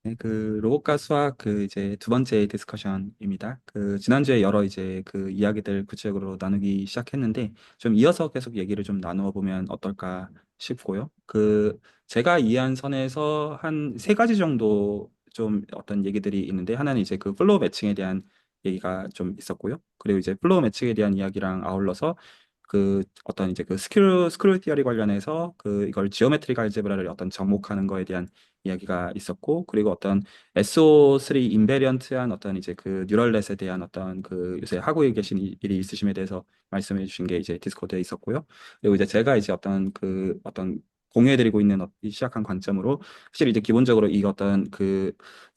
네, 로봇과 수학 이제 두 번째 디스커션입니다. 지난주에 여러 이제 이야기들 구체적으로 나누기 시작했는데 좀 이어서 계속 얘기를 좀 나누어 보면 어떨까 싶고요. 제가 이해한 선에서 한 세 가지 정도 좀 어떤 얘기들이 있는데 하나는 이제 플로우 매칭에 대한 얘기가 좀 있었고요. 그리고 이제 플로우 매칭에 대한 이야기랑 아울러서 어떤 이제 스크류 티어리 관련해서 이걸 지오메트릭 알제브라를 어떤 접목하는 거에 대한 이야기가 있었고, 그리고 어떤 SO3 인베리언트한 어떤 이제 뉴럴넷에 대한 어떤 요새 하고 계신 일이 있으심에 대해서 말씀해 주신 게 이제 디스코드에 있었고요. 그리고 이제 제가 이제 어떤 공유해드리고 있는 시작한 관점으로 사실 이제 기본적으로 이 어떤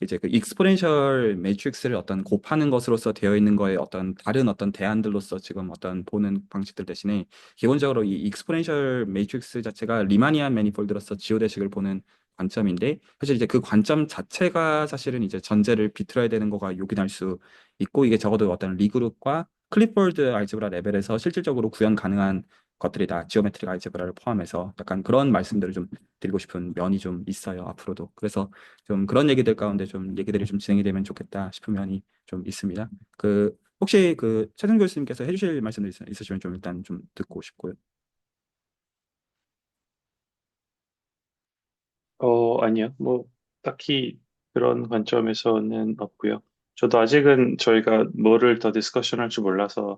이제 익스포넨셜 매트릭스를 어떤 곱하는 것으로서 되어 있는 거에 어떤 다른 어떤 대안들로서 지금 어떤 보는 방식들 대신에 기본적으로 이 익스포넨셜 매트릭스 자체가 리마니안 매니폴드로서 지오대식을 보는 관점인데, 사실 이제 그 관점 자체가 사실은 이제 전제를 비틀어야 되는 거가 요긴할 수 있고, 이게 적어도 어떤 리그룹과 클립보드 알제브라 레벨에서 실질적으로 구현 가능한 것들이다, 지오메트릭 알제브라를 포함해서. 약간 그런 말씀들을 좀 드리고 싶은 면이 좀 있어요, 앞으로도. 그래서 좀 그런 얘기들 가운데 좀 얘기들이 좀 진행이 되면 좋겠다 싶은 면이 좀 있습니다. 혹시 최준 교수님께서 해주실 말씀들 있으시면 좀 일단 좀 듣고 싶고요. 아니요. 뭐, 딱히 그런 관점에서는 없고요. 저도 아직은 저희가 뭐를 더 디스커션 할지 몰라서,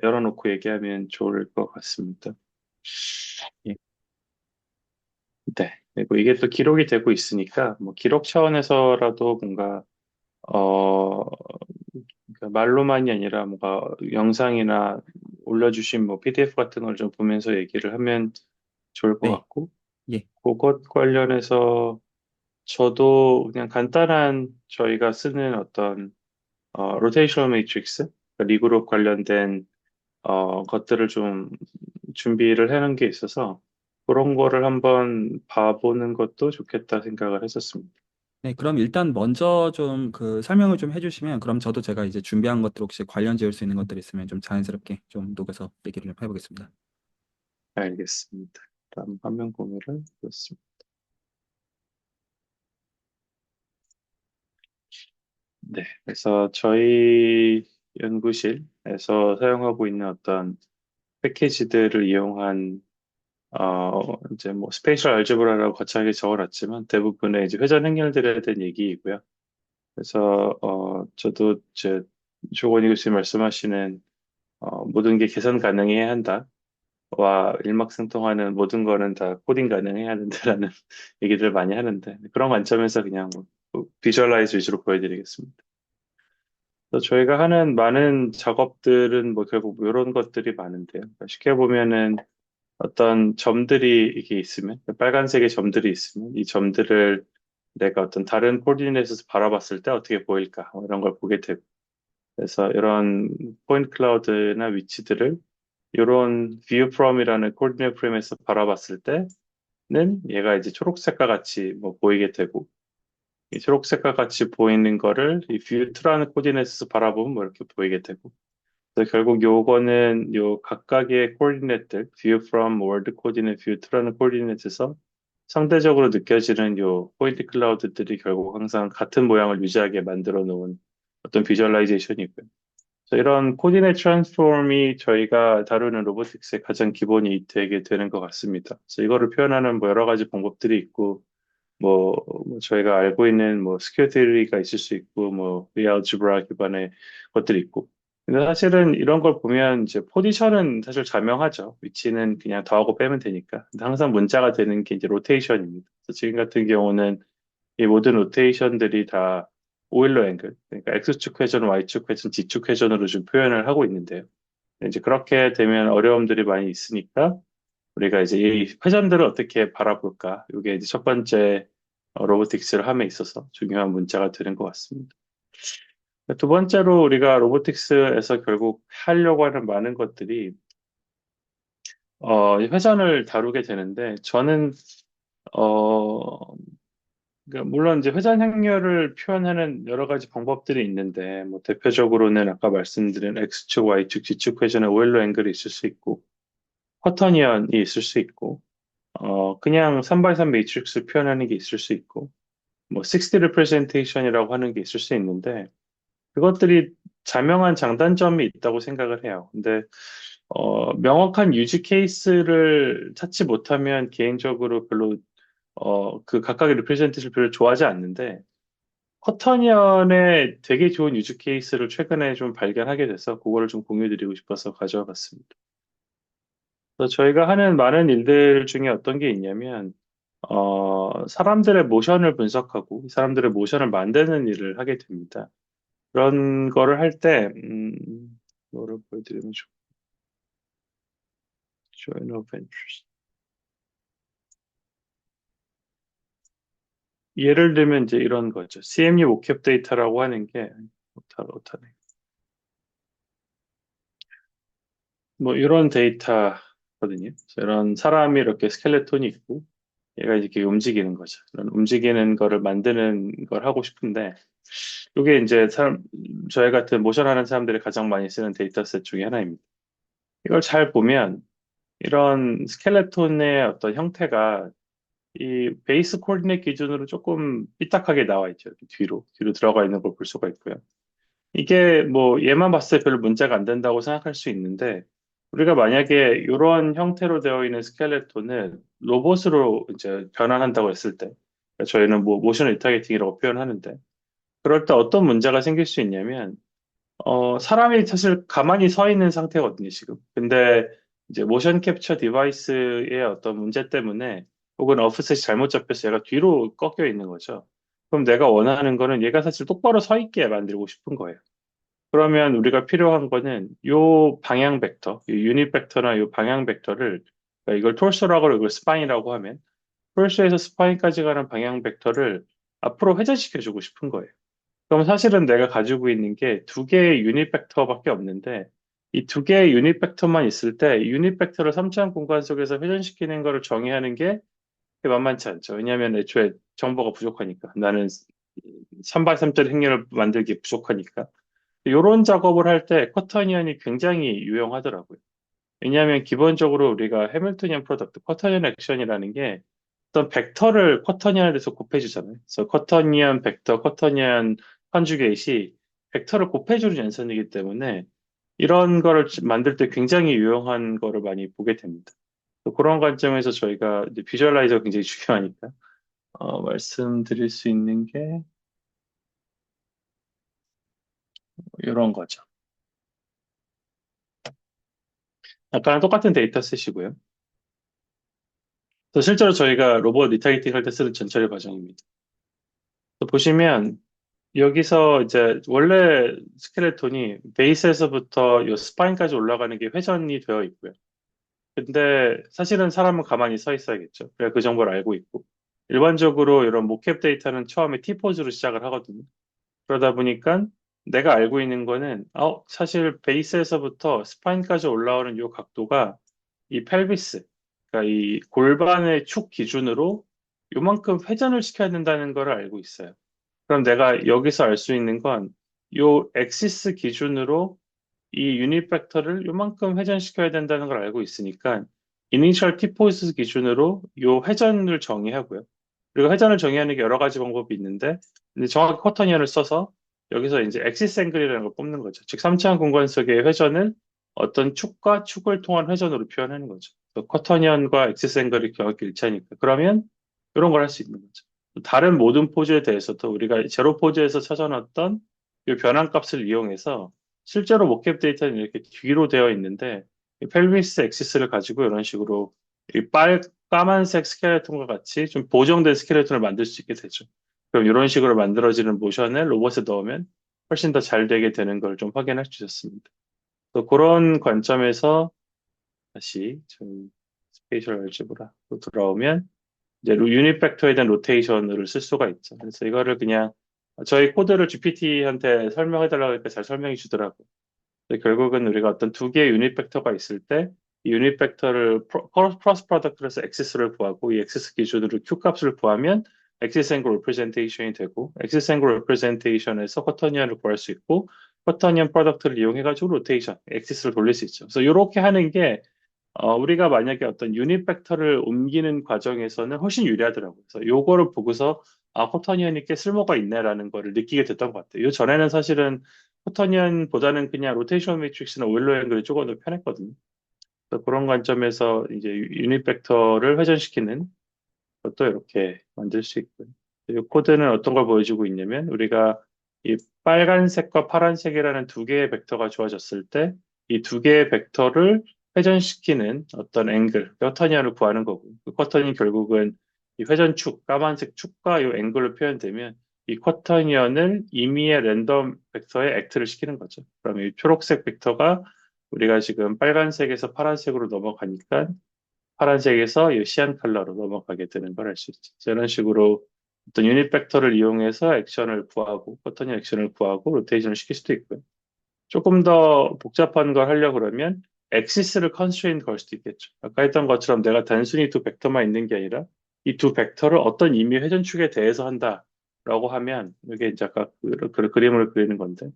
열어놓고 얘기하면 좋을 것 같습니다. 예. 네. 그리고 이게 또 기록이 되고 있으니까, 뭐, 기록 차원에서라도 뭔가, 어, 그러니까 말로만이 아니라 뭔가 영상이나 올려주신 뭐 PDF 같은 걸 좀 보면서 얘기를 하면 좋을 것 네. 같고, 예. 그것 관련해서 저도 그냥 간단한 저희가 쓰는 어떤 로테이셔널 매트릭스, 리그룹 관련된 것들을 좀 준비를 해놓은 게 있어서 그런 거를 한번 봐보는 것도 좋겠다 생각을 했었습니다. 네, 그럼 일단 먼저 좀 설명을 좀 해주시면, 그럼 저도 제가 이제 준비한 것들 혹시 관련 지을 수 있는 것들 있으면 좀 자연스럽게 좀 녹여서 얘기를 좀 해보겠습니다. 알겠습니다. 다음 화면 공유를 했습니다. 네, 그래서 저희 연구실에서 사용하고 있는 어떤 패키지들을 이용한 이제 뭐 스페이셜 알제브라라고 거창하게 적어놨지만 대부분의 이제 회전 행렬들에 대한 얘기이고요. 그래서 저도 제 조건희 교수님 말씀하시는 모든 게 계산 가능해야 한다와 일맥상통하는 모든 거는 다 코딩 가능해야 한다라는 얘기들 많이 하는데 그런 관점에서 그냥 뭐 비주얼라이즈 위주로 보여드리겠습니다. 그래서 저희가 하는 많은 작업들은 뭐 결국 이런 것들이 많은데요. 그러니까 쉽게 보면은 어떤 점들이 이게 있으면, 빨간색의 점들이 있으면, 이 점들을 내가 어떤 다른 코디네이트에서 바라봤을 때 어떻게 보일까, 뭐 이런 걸 보게 되고. 그래서 이런 포인트 클라우드나 위치들을 이런 view from이라는 코디네이트 프레임에서 바라봤을 때는 얘가 이제 초록색과 같이 뭐 보이게 되고, 이 초록색과 같이 보이는 거를 이 view to라는 코디네이트에서 바라보면 뭐 이렇게 보이게 되고, 그래서 결국 요거는 요 각각의 코디네이트들, view from, world coordinate, view to라는 코디네이트에서 상대적으로 느껴지는 요 포인트 클라우드들이 결국 항상 같은 모양을 유지하게 만들어 놓은 어떤 비주얼라이제이션이고요. 그래서 이런 코디네이트 트랜스폼이 저희가 다루는 로보틱스의 가장 기본이 되게 되는 것 같습니다. 그래서 이거를 표현하는 뭐 여러 가지 방법들이 있고, 뭐 저희가 알고 있는 뭐 스퀘어 테오리가 있을 수 있고 뭐 알지브라 기반의 것들이 있고 근데 사실은 이런 걸 보면 이제 포지션은 사실 자명하죠. 위치는 그냥 더하고 빼면 되니까. 근데 항상 문자가 되는 게 이제 로테이션입니다. 그래서 지금 같은 경우는 이 모든 로테이션들이 다 오일러 앵글, 그러니까 X축 회전, Y축 회전, Z축 회전으로 좀 표현을 하고 있는데요. 이제 그렇게 되면 어려움들이 많이 있으니까 우리가 이제 이 회전들을 어떻게 바라볼까? 이게 이제 첫 번째 로보틱스를 함에 있어서 중요한 문제가 되는 것 같습니다. 두 번째로 우리가 로보틱스에서 결국 하려고 하는 많은 것들이 이 회전을 다루게 되는데 저는 어 그러니까 물론 이제 회전 행렬을 표현하는 여러 가지 방법들이 있는데 뭐 대표적으로는 아까 말씀드린 X축, Y축, Z축 회전의 오일러 앵글이 있을 수 있고 쿼터니언이 있을 수 있고 그냥 3x3 매트릭스를 표현하는 게 있을 수 있고, 뭐 60 representation이라고 하는 게 있을 수 있는데 그것들이 자명한 장단점이 있다고 생각을 해요. 근데 명확한 유지 케이스를 찾지 못하면 개인적으로 별로 그 각각의 리프레젠테이션을 별로 좋아하지 않는데 커터니언의 되게 좋은 유즈 케이스를 최근에 좀 발견하게 돼서 그거를 좀 공유드리고 싶어서 가져와 봤습니다. 그래서 저희가 하는 많은 일들 중에 어떤 게 있냐면 사람들의 모션을 분석하고 이 사람들의 모션을 만드는 일을 하게 됩니다. 그런 거를 할 때, 뭐를 보여드리면 join of interest. 예를 들면 이제 이런 거죠. CMU 모캡 데이터라고 하는 게, 못하네. 뭐 이런 데이터거든요. 그래서 이런 사람이 이렇게 스켈레톤이 있고, 얘가 이렇게 움직이는 거죠. 이런 움직이는 거를 만드는 걸 하고 싶은데, 이게 이제 저희 같은 모션하는 사람들이 가장 많이 쓰는 데이터셋 중에 하나입니다. 이걸 잘 보면, 이런 스켈레톤의 어떤 형태가 이 베이스 코디네이트 기준으로 조금 삐딱하게 나와 있죠. 이렇게 뒤로 들어가 있는 걸 볼 수가 있고요. 이게 뭐 얘만 봤을 때 별로 문제가 안 된다고 생각할 수 있는데 우리가 만약에 이런 형태로 되어 있는 스켈레톤을 로봇으로 이제 변환한다고 했을 때 그러니까 저희는 뭐 모션 리타게팅이라고 표현하는데 그럴 때 어떤 문제가 생길 수 있냐면 사람이 사실 가만히 서 있는 상태거든요, 지금. 근데 이제 모션 캡처 디바이스의 어떤 문제 때문에 혹은 오프셋이 잘못 잡혀서 얘가 뒤로 꺾여 있는 거죠. 그럼 내가 원하는 거는 얘가 사실 똑바로 서 있게 만들고 싶은 거예요. 그러면 우리가 필요한 거는 요 방향 벡터, 요 유닛 벡터나 요 방향 벡터를 그러니까 이걸 톨소라고 하고 이걸 스파인이라고 하면 톨소에서 스파인까지 가는 방향 벡터를 앞으로 회전시켜 주고 싶은 거예요. 그럼 사실은 내가 가지고 있는 게 두 개의 유닛 벡터밖에 없는데 이 두 개의 유닛 벡터만 있을 때 유닛 벡터를 3차원 공간 속에서 회전시키는 거를 정의하는 게 만만치 않죠. 왜냐하면 애초에 정보가 부족하니까. 나는 3x3짜리 행렬을 만들기 부족하니까. 이런 작업을 할 때 쿼터니언이 굉장히 유용하더라고요. 왜냐하면 기본적으로 우리가 해밀토니언 프로덕트, 쿼터니언 액션이라는 게 어떤 벡터를 쿼터니언에 대해서 곱해주잖아요. 그래서 쿼터니언 벡터, 쿼터니언 컨주게이트이 벡터를 곱해주는 연산이기 때문에 이런 거를 만들 때 굉장히 유용한 거를 많이 보게 됩니다. 그런 관점에서 저희가 이제 비주얼라이저가 굉장히 중요하니까 말씀드릴 수 있는 게 이런 거죠. 약간 똑같은 데이터셋이고요. 그래서 실제로 저희가 로봇 리타이팅 할 때 쓰는 전처리 과정입니다. 보시면 여기서 이제 원래 스켈레톤이 베이스에서부터 요 스파인까지 올라가는 게 회전이 되어 있고요. 근데 사실은 사람은 가만히 서 있어야겠죠. 그래야 그 정보를 알고 있고. 일반적으로 이런 모캡 데이터는 처음에 T포즈로 시작을 하거든요. 그러다 보니까 내가 알고 있는 거는 사실 베이스에서부터 스파인까지 올라오는 요 각도가 이 펠비스, 그러니까 이 골반의 축 기준으로 요만큼 회전을 시켜야 된다는 걸 알고 있어요. 그럼 내가 여기서 알 수 있는 건 요 엑시스 기준으로 이 유닛 벡터를 요만큼 회전시켜야 된다는 걸 알고 있으니까 이니셜 T포스 기준으로 요 회전을 정의하고요. 그리고 회전을 정의하는 게 여러 가지 방법이 있는데 근데 정확히 쿼터니언을 써서 여기서 이제 엑시스 앵글이라는 걸 뽑는 거죠. 즉 3차원 공간 속의 회전을 어떤 축과 축을 통한 회전으로 표현하는 거죠. 그래서 쿼터니언과 엑시스 앵글이 정확히 일치하니까 그러면 이런 걸 할 수 있는 거죠. 다른 모든 포즈에 대해서도 우리가 제로 포즈에서 찾아놨던 이 변환값을 이용해서 실제로 모캡 데이터는 이렇게 뒤로 되어 있는데 이 펠비스 엑시스를 가지고 이런 식으로 이 까만색 스켈레톤과 같이 좀 보정된 스켈레톤을 만들 수 있게 되죠. 그럼 이런 식으로 만들어지는 모션을 로봇에 넣으면 훨씬 더 잘 되게 되는 걸 좀 확인할 수 있었습니다. 또 그런 관점에서 다시 저희 스페이셜 알제브라로 돌아오면 이제 유닛 벡터에 대한 로테이션을 쓸 수가 있죠. 그래서 이거를 그냥 저희 코드를 GPT한테 설명해 달라고 하니까 잘 설명해 주더라고요. 근데 결국은 우리가 어떤 두 개의 유닛 벡터가 있을 때 이 유닛 벡터를 크로스 프로덕트에서 엑시스를 구하고 이 엑시스 기준으로 Q 값을 구하면 엑시스 앵글 리프레젠테이션이 되고 엑시스 앵글 리프레젠테이션에서 쿼터니언을 구할 수 있고 쿼터니언 프로덕트를 이용해 가지고 로테이션 엑시스를 돌릴 수 있죠. 그래서 이렇게 하는 게 우리가 만약에 어떤 유닛 벡터를 옮기는 과정에서는 훨씬 유리하더라고요. 그래서 요거를 보고서 코터니언이 꽤 쓸모가 있네라는 거를 느끼게 됐던 것 같아요. 요 전에는 사실은 코터니언보다는 그냥 로테이션 매트릭스나 오일러 앵글이 조금 더 편했거든요. 그래서 그런 관점에서 이제 유닛 벡터를 회전시키는 것도 이렇게 만들 수 있고요. 이 코드는 어떤 걸 보여주고 있냐면 우리가 이 빨간색과 파란색이라는 두 개의 벡터가 주어졌을 때 이 두 개의 벡터를 회전시키는 어떤 앵글, 쿼터니언을 구하는 거고 그 쿼터니언 결국은 이 회전축, 까만색 축과 이 앵글로 표현되면 이 쿼터니언을 임의의 랜덤 벡터에 액트를 시키는 거죠. 그러면 이 초록색 벡터가 우리가 지금 빨간색에서 파란색으로 넘어가니까 파란색에서 이 시안 컬러로 넘어가게 되는 걸 알 수 있죠. 이런 식으로 어떤 유닛 벡터를 이용해서 액션을 구하고, 커터닝 액션을 구하고, 로테이션을 시킬 수도 있고요. 조금 더 복잡한 걸 하려고 그러면 엑시스를 컨스트레인 걸 수도 있겠죠. 아까 했던 것처럼 내가 단순히 두 벡터만 있는 게 아니라 이 두 벡터를 어떤 임의 회전축에 대해서 한다라고 하면 이게 이제 아까 그림을 그리는 건데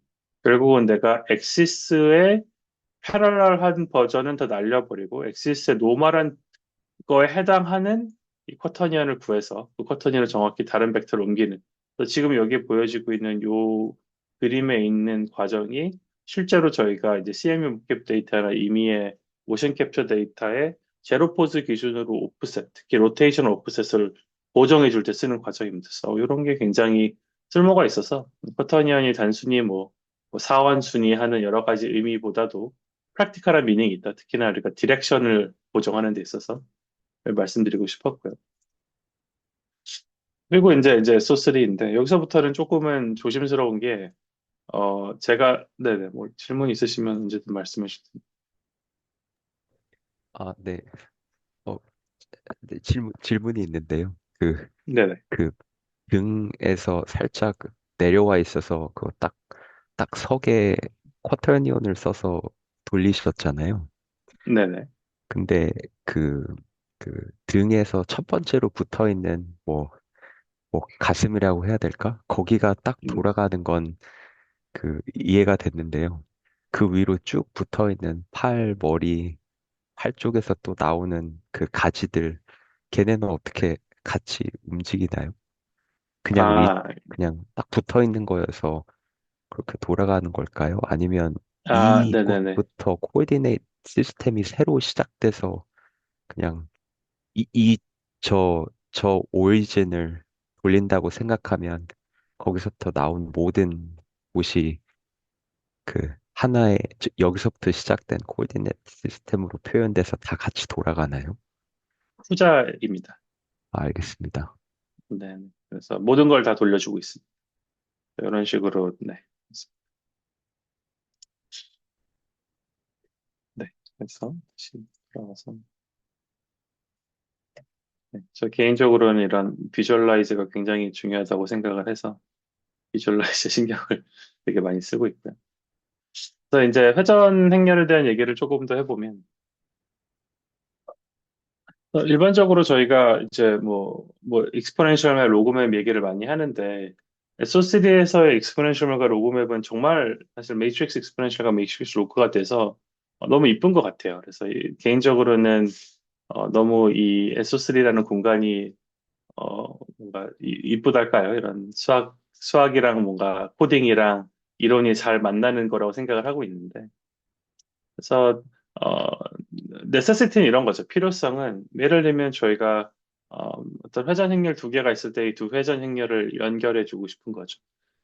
결국은 내가 엑시스의 패러럴한 버전은 더 날려버리고 엑시스의 노멀한 거에 해당하는 이 쿼터니언을 구해서 그 쿼터니언을 정확히 다른 벡터로 옮기는. 그래서 지금 여기에 보여지고 있는 요 그림에 있는 과정이 실제로 저희가 이제 CMU 묵캡 데이터나 이미의 모션 캡처 데이터에 제로 포즈 기준으로 오프셋, 특히 로테이션 오프셋을 보정해 줄 때 쓰는 과정입니다. 그래서 이런 게 굉장히 쓸모가 있어서 쿼터니언이 단순히 뭐 사원순위 하는 여러 가지 의미보다도 프랙티컬한 미닝이 있다. 특히나 우리가 디렉션을 보정하는 데 있어서 말씀드리고 싶었고요. 그리고 이제 SO3인데 여기서부터는 조금은 조심스러운 게 제가 네네 뭐 질문 있으시면 언제든 말씀해 주세요. 아, 네. 어, 네, 질문이 있는데요. 네네 그 등에서 살짝 내려와 있어서 그거 딱 석에 쿼터니온을 써서 돌리셨잖아요. 네네 근데 그, 그 등에서 첫 번째로 붙어 있는 뭐 가슴이라고 해야 될까? 거기가 딱 음, 돌아가는 건 이해가 됐는데요. 그 위로 쭉 붙어 있는 팔, 머리, 팔 쪽에서 또 나오는 그 가지들, 걔네는 어떻게 같이 움직이나요? 그냥 아, 그냥 딱 붙어 있는 거여서 그렇게 돌아가는 걸까요? 아니면 네네네. 이곳부터 코디네이트 시스템이 새로 시작돼서 그냥 이, 이, 저 오리진을 돌린다고 생각하면 거기서부터 나온 모든 곳이 여기서부터 시작된 코디네이트 시스템으로 표현돼서 다 같이 돌아가나요? 후자입니다. 알겠습니다. 네. 그래서 모든 걸 다 돌려주고 있습니다. 이런 식으로 네. 네. 그래서 다시 돌아와서 네. 저 개인적으로는 이런 비주얼라이즈가 굉장히 중요하다고 생각을 해서 비주얼라이즈 신경을 되게 많이 쓰고 있고요. 그래서 이제 회전 행렬에 대한 얘기를 조금 더 해보면, 일반적으로 저희가 이제 익스포넨셜 로그맵 얘기를 많이 하는데, SO3에서의 익스포넨셜과 로그맵은 정말 사실 매트릭스 익스포넨셜과 매트릭스 로그가 돼서 너무 이쁜 것 같아요. 그래서 개인적으로는 너무 이 SO3라는 공간이 뭔가 이쁘달까요? 이런 수학이랑 뭔가 코딩이랑 이론이 잘 만나는 거라고 생각을 하고 있는데, 그래서 어, 네세시티는 이런 거죠. 필요성은 예를 들면 저희가 어떤 회전 행렬 두 개가 있을 때 이 두 회전 행렬을 연결해 주고 싶은 거죠.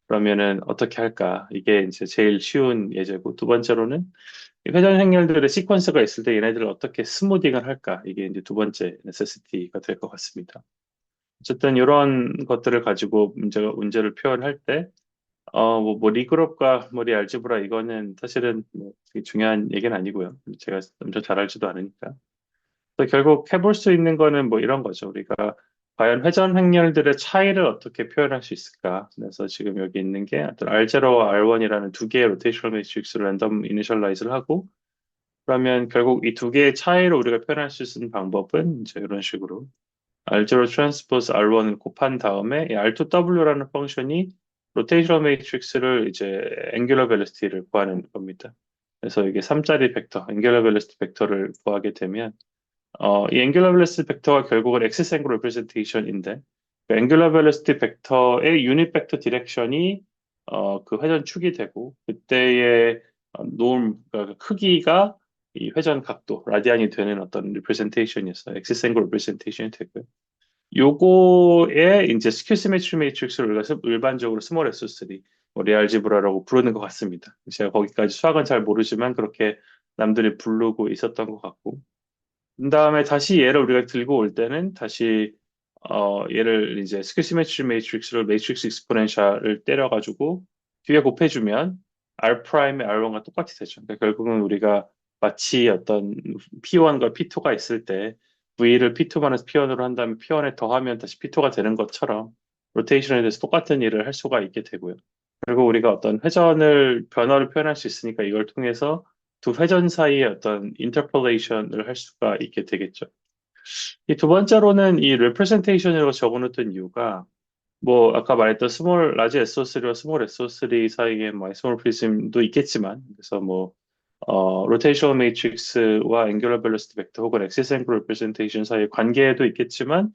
그러면은 어떻게 할까? 이게 이제 제일 쉬운 예제고 두 번째로는 이 회전 행렬들의 시퀀스가 있을 때 얘네들을 어떻게 스무딩을 할까? 이게 이제 두 번째 네세시티가 될 것 같습니다. 어쨌든 이런 것들을 가지고 문제를 표현할 때 리그룹과 리알지브라 이거는 사실은 되게 중요한 얘기는 아니고요. 제가 엄청 잘 알지도 않으니까. 그래서 결국 해볼 수 있는 거는 뭐 이런 거죠. 우리가 과연 회전 행렬들의 차이를 어떻게 표현할 수 있을까? 그래서 지금 여기 있는 게 어떤 R0와 R1이라는 두 개의 로테이셔널 매트릭스를 랜덤 이니셜라이즈를 하고 그러면 결국 이 두 개의 차이를 우리가 표현할 수 있는 방법은 이제 이런 식으로 R0 트랜스포즈 R1을 곱한 다음에 이 R2W라는 펑션이 로테이셔널 매트릭스를 이제 앵귤러 벨리시티를 구하는 겁니다. 그래서 이게 3짜리 벡터, 앵귤러 벨로시티 벡터를 구하게 되면 이 앵귤러 벨로시티 벡터가 결국은 엑시스 앵글 레프레젠테이션인데 그 앵귤러 벨로시티 벡터의 유닛 벡터 디렉션이 그 회전 축이 되고 그때의 그러니까 크기가 이 회전 각도, 라디안이 되는 어떤 리프레젠테이션이었어요. 엑시스 앵글 레프레젠테이션이 되고요. 요거에 이제 스큐 시메트리 매트릭스를 우리가 일반적으로 스몰 SO3, 뭐 리알지브라라고 부르는 것 같습니다. 제가 거기까지 수학은 잘 모르지만 그렇게 남들이 부르고 있었던 것 같고. 그 다음에 다시 얘를 우리가 들고 올 때는 다시 얘를 이제 스큐 시메트리 매트릭스를 매트릭스 익스포넨셜을 때려가지고 뒤에 곱해주면 R 프라임의 R1과 똑같이 되죠. 그러니까 결국은 우리가 마치 어떤 P1과 P2가 있을 때 V를 P2-P1으로 한 다음에 P1에 더하면 다시 P2가 되는 것처럼 로테이션에 대해서 똑같은 일을 할 수가 있게 되고요. 그리고 우리가 어떤 회전을 변화를 표현할 수 있으니까 이걸 통해서 두 회전 사이의 어떤 인터폴레이션을 할 수가 있게 되겠죠. 이 두 번째로는 이 representation이라고 적어놓던 이유가 뭐 아까 말했던 스몰 라지 SO3와 스몰 SO3 사이에 뭐 스몰 프리즘도 있겠지만 그래서 뭐 로테이션 매트릭스와 앵귤러 벨로시티 벡터 혹은 엑시스 앵글 레프레젠테이션 사이의 관계도 있겠지만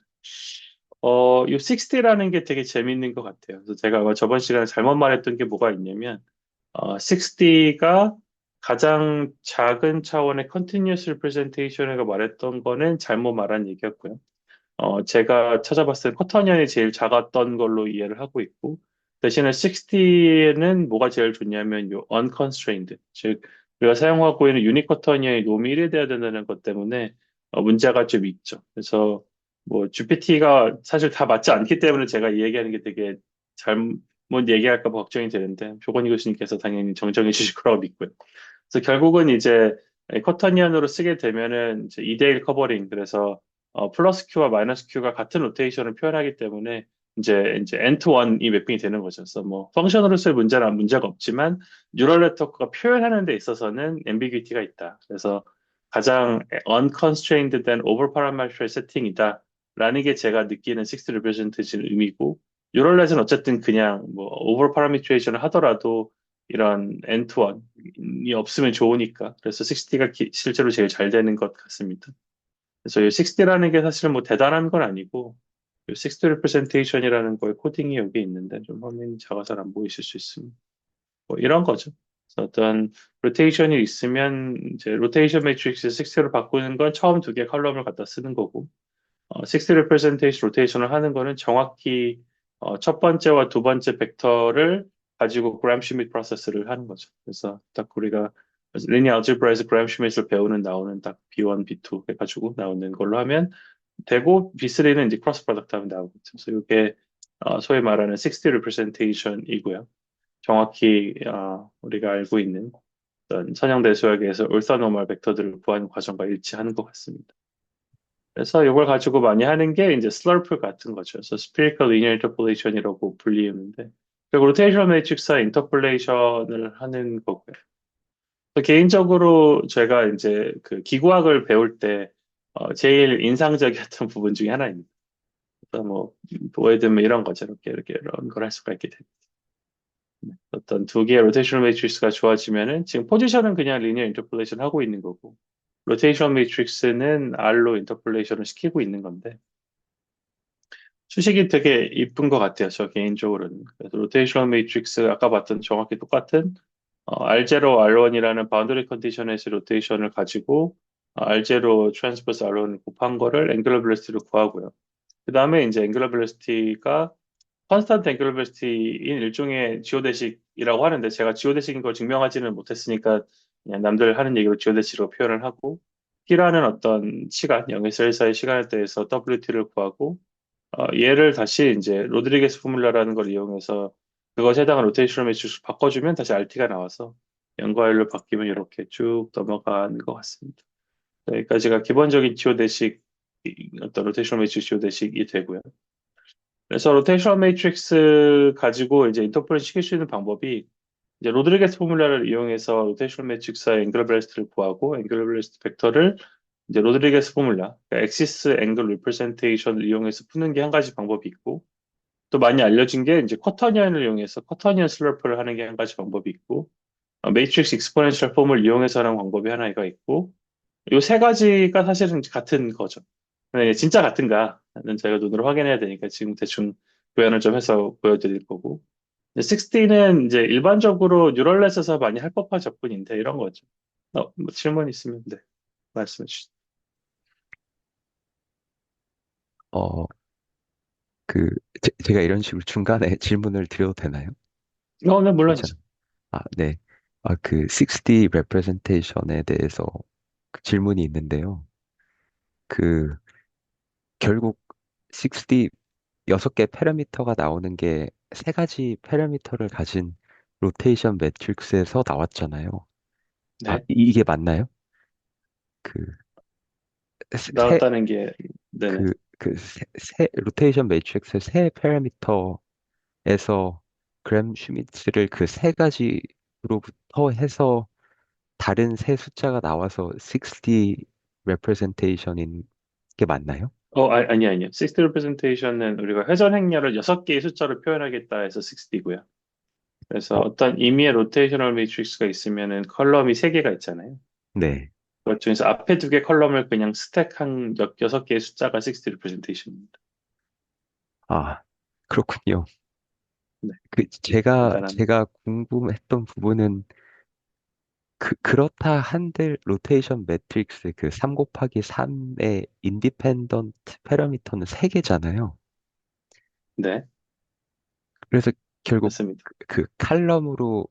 이 60라는 게 되게 재밌는 것 같아요. 그래서 제가 아마 저번 시간에 잘못 말했던 게 뭐가 있냐면 60가 가장 작은 차원의 continuous representation이라고 말했던 거는 잘못 말한 얘기였고요. 제가 찾아봤을 때 쿼터니언이 제일 작았던 걸로 이해를 하고 있고, 대신에 60는 뭐가 제일 좋냐면 요 unconstrained, 즉 우리가 사용하고 있는 유닛 쿼터니언이 놈이 1이 돼야 된다는 것 때문에 문제가 좀 있죠. 그래서 뭐 GPT가 사실 다 맞지 않기 때문에 제가 이 얘기하는 게 되게 잘못 얘기할까 봐 걱정이 되는데 조건희 교수님께서 당연히 정정해 주실 거라고 믿고요. 그래서 결국은 이제 쿼터니언으로 쓰게 되면은 이제 2대1 커버링, 그래서 플러스 Q와 마이너스 Q가 같은 로테이션을 표현하기 때문에 이제 N-to-1이 매핑이 되는 거죠. 그래서 뭐 펑션으로 쓸 문제는 문제가 없지만 뉴럴 네트워크가 표현하는 데 있어서는 앰비귀티가 있다. 그래서 가장 unconstrained 된 overparameter 세팅이다. 라는 게 제가 느끼는 6 representation 의미고, 뉴럴 넷은 어쨌든 그냥 뭐 overparameterization 하더라도 이런 N-to-1이 없으면 좋으니까. 그래서 60가 실제로 제일 잘 되는 것 같습니다. 그래서 이 60라는 게 사실 뭐 대단한 건 아니고, 이 60 representation이라는 거의 코딩이 여기 있는데, 좀 화면이 작아서 안 보이실 수 있습니다. 뭐 이런 거죠. 그래서 어떤 로테이션이 있으면, 이제 로테이션 매트릭스 60로 바꾸는 건 처음 두 개 컬럼을 갖다 쓰는 거고, 60 representation 로테이션을 하는 거는 정확히 첫 번째와 두 번째 벡터를 가지고 그램 슈밋 프로세스를 하는 거죠. 그래서 딱 우리가 리니어 알제브라에서 그램 슈밋을 배우는 나오는 딱 B1, B2 해가지고 나오는 걸로 하면 되고, B3는 이제 크로스 프로덕트 하면 나오겠죠. 그래서 이게 소위 말하는 60 representation이고요. 정확히 우리가 알고 있는 어떤 선형대소역에서 orthonormal 벡터들을 구하는 과정과 일치하는 것 같습니다. 그래서 이걸 가지고 많이 하는 게 이제 슬러프 같은 거죠. 그래서 spherical linear interpolation이라고 불리우는데, 그리고 로테이션 매트릭스와 인터폴레이션을 하는 거고요. 개인적으로 제가 이제 그 기구학을 배울 때 제일 인상적이었던 부분 중에 하나입니다. 그래서 뭐 예를 들면 이런 거죠. 이렇게 이런 걸 할 수가 있게 됩니다. 어떤 두 개의 로테이션 매트릭스가 좋아지면은 지금 포지션은 그냥 리니어 인터폴레이션 하고 있는 거고, 로테이션 매트릭스는 R로 인터폴레이션을 시키고 있는 건데, 수식이 되게 이쁜 것 같아요. 저 개인적으로는. 그래서 로테이션 매트릭스 아까 봤던 정확히 똑같은 R0, R1이라는 바운더리 컨디션에서 로테이션을 가지고 R0 트랜스버스 R1을 곱한 거를 앵귤러 벨로시티로 구하고요. 그 다음에 이제 앵귤러 벨로시티가 컨스탄트 앵귤러 벨로시티인 일종의 지오데식이라고 하는데, 제가 지오데식인 걸 증명하지는 못했으니까 그냥 남들 하는 얘기로 지오데식으로 표현을 하고, T라는 어떤 시간, 0에서 1 사이 시간에 대해서 WT를 구하고, 얘를 다시 이제 로드리게스 포뮬라라는 걸 이용해서 그것에 해당한 로테이션 매트릭스 바꿔주면 다시 RT가 나와서 0과 1로 바뀌면 이렇게 쭉 넘어가는 것 같습니다. 여기까지가 기본적인 지오대식, 어떤 로테이션 매트릭스 지오대식이 되고요. 그래서 로테이션 매트릭스 가지고 이제 인터폴레이션 시킬 수 있는 방법이, 이제 로드리게스 포뮬라를 이용해서 로테이션 매트릭스의 앵글 벨로시티를 구하고 앵글 벨로시티 벡터를 이제 로드리게스 포뮬라, 그러니까 엑시스 앵글 리프레젠테이션을 이용해서 푸는 게 한 가지 방법이 있고, 또 많이 알려진 게 이제 쿼터니언을 이용해서 쿼터니언 슬러프를 하는 게 한 가지 방법이 있고, 매트릭스 익스포넨셜 폼을 이용해서 하는 방법이 하나가 있고, 요 세 가지가 사실은 같은 거죠. 근데 진짜 같은가는 저희가 눈으로 확인해야 되니까 지금 대충 구현을 좀 해서 보여드릴 거고. 60는 이제 일반적으로 뉴럴넷에서 많이 할 법한 접근인데 이런 거죠. 뭐 질문 있으면 네, 말씀해 주시죠. 어, 그, 제가 이런 식으로 중간에 질문을 드려도 되나요? 네, 물론이죠. 괜찮아요. 아, 네. 그 60 representation에 대해서 그 질문이 있는데요. 그, 결국 60, 6개 파라미터가 나오는 게 세 가지 파라미터를 가진 로테이션 매트릭스에서 나왔잖아요. 네, 이게 맞나요? 그, 세, 나왔다는 게 네네. 로테이션 매트릭스의 세 파라미터에서 그램 슈미츠를 그 세 가지로부터 해서 다른 세 숫자가 나와서 60 representation인 게 맞나요? 아니요. 60 representation은 우리가 회전 행렬을 6개의 숫자로 표현하겠다 해서 60고요. 그래서 어, 어떤 임의의 로테이셔널 매트릭스가 있으면은 컬럼이 3개가 있잖아요. 네. 그것 중에서 앞에 2개 컬럼을 그냥 스택한 6개의 숫자가 60 representation입니다. 아, 그렇군요. 네, 간단합니다. 제가 궁금했던 부분은 그렇다 한들 로테이션 매트릭스 그 3 곱하기 3의 인디펜던트 패러미터는 3개잖아요. 네, 그래서 결국 맞습니다. 그 칼럼으로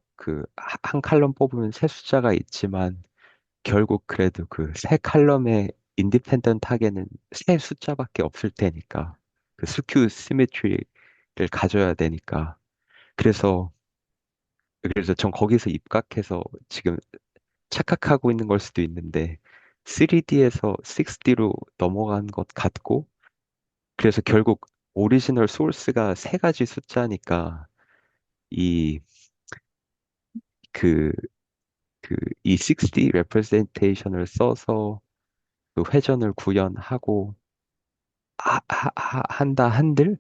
한 칼럼 뽑으면 세 숫자가 있지만 결국 그래도 그 세 칼럼의 인디펜던트하게는 세 숫자밖에 없을 테니까 그 스큐 시메트리를 가져야 되니까 그래서 전 거기서 입각해서 지금 착각하고 있는 걸 수도 있는데 3D에서 6D로 넘어간 것 같고 그래서 결국 오리지널 소스가 세 가지 숫자니까 이 그 이 6D representation을 써서 그 회전을 구현하고 한다 한들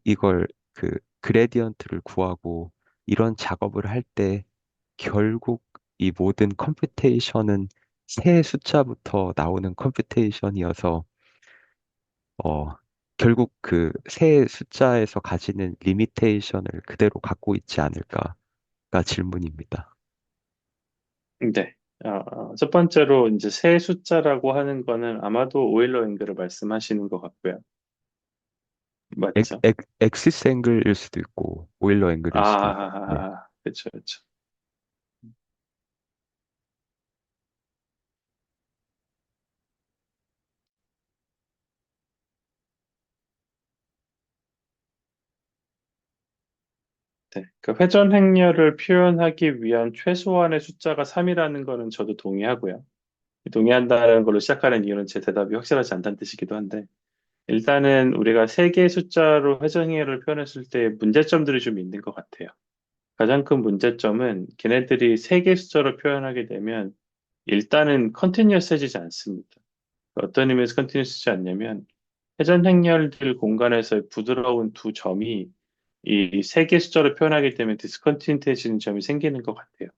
이걸 그레디언트를 구하고 이런 작업을 할 때 결국 이 모든 컴퓨테이션은 새 숫자부터 나오는 컴퓨테이션이어서 어 결국 그 새 숫자에서 가지는 리미테이션을 그대로 갖고 있지 않을까가 질문입니다. 네. 첫 번째로 이제 세 숫자라고 하는 거는 아마도 오일러 앵글을 말씀하시는 것 같고요. 맞죠? 엑시스 앵글일 수도 있고 오일러 앵글일 수도 있고 네. 그렇죠, 그렇죠. 네. 그 회전 행렬을 표현하기 위한 최소한의 숫자가 3이라는 거는 저도 동의하고요. 동의한다는 걸로 시작하는 이유는 제 대답이 확실하지 않다는 뜻이기도 한데, 일단은 우리가 세 개의 숫자로 회전 행렬을 표현했을 때 문제점들이 좀 있는 것 같아요. 가장 큰 문제점은 걔네들이 세 개의 숫자로 표현하게 되면 일단은 컨티뉴어스해지지 않습니다. 어떤 의미에서 컨티뉴어스지 않냐면 회전 행렬들 공간에서의 부드러운 두 점이 이 세 개 숫자로 표현하게 되면 디스컨티뉴해지는 점이 생기는 것 같아요.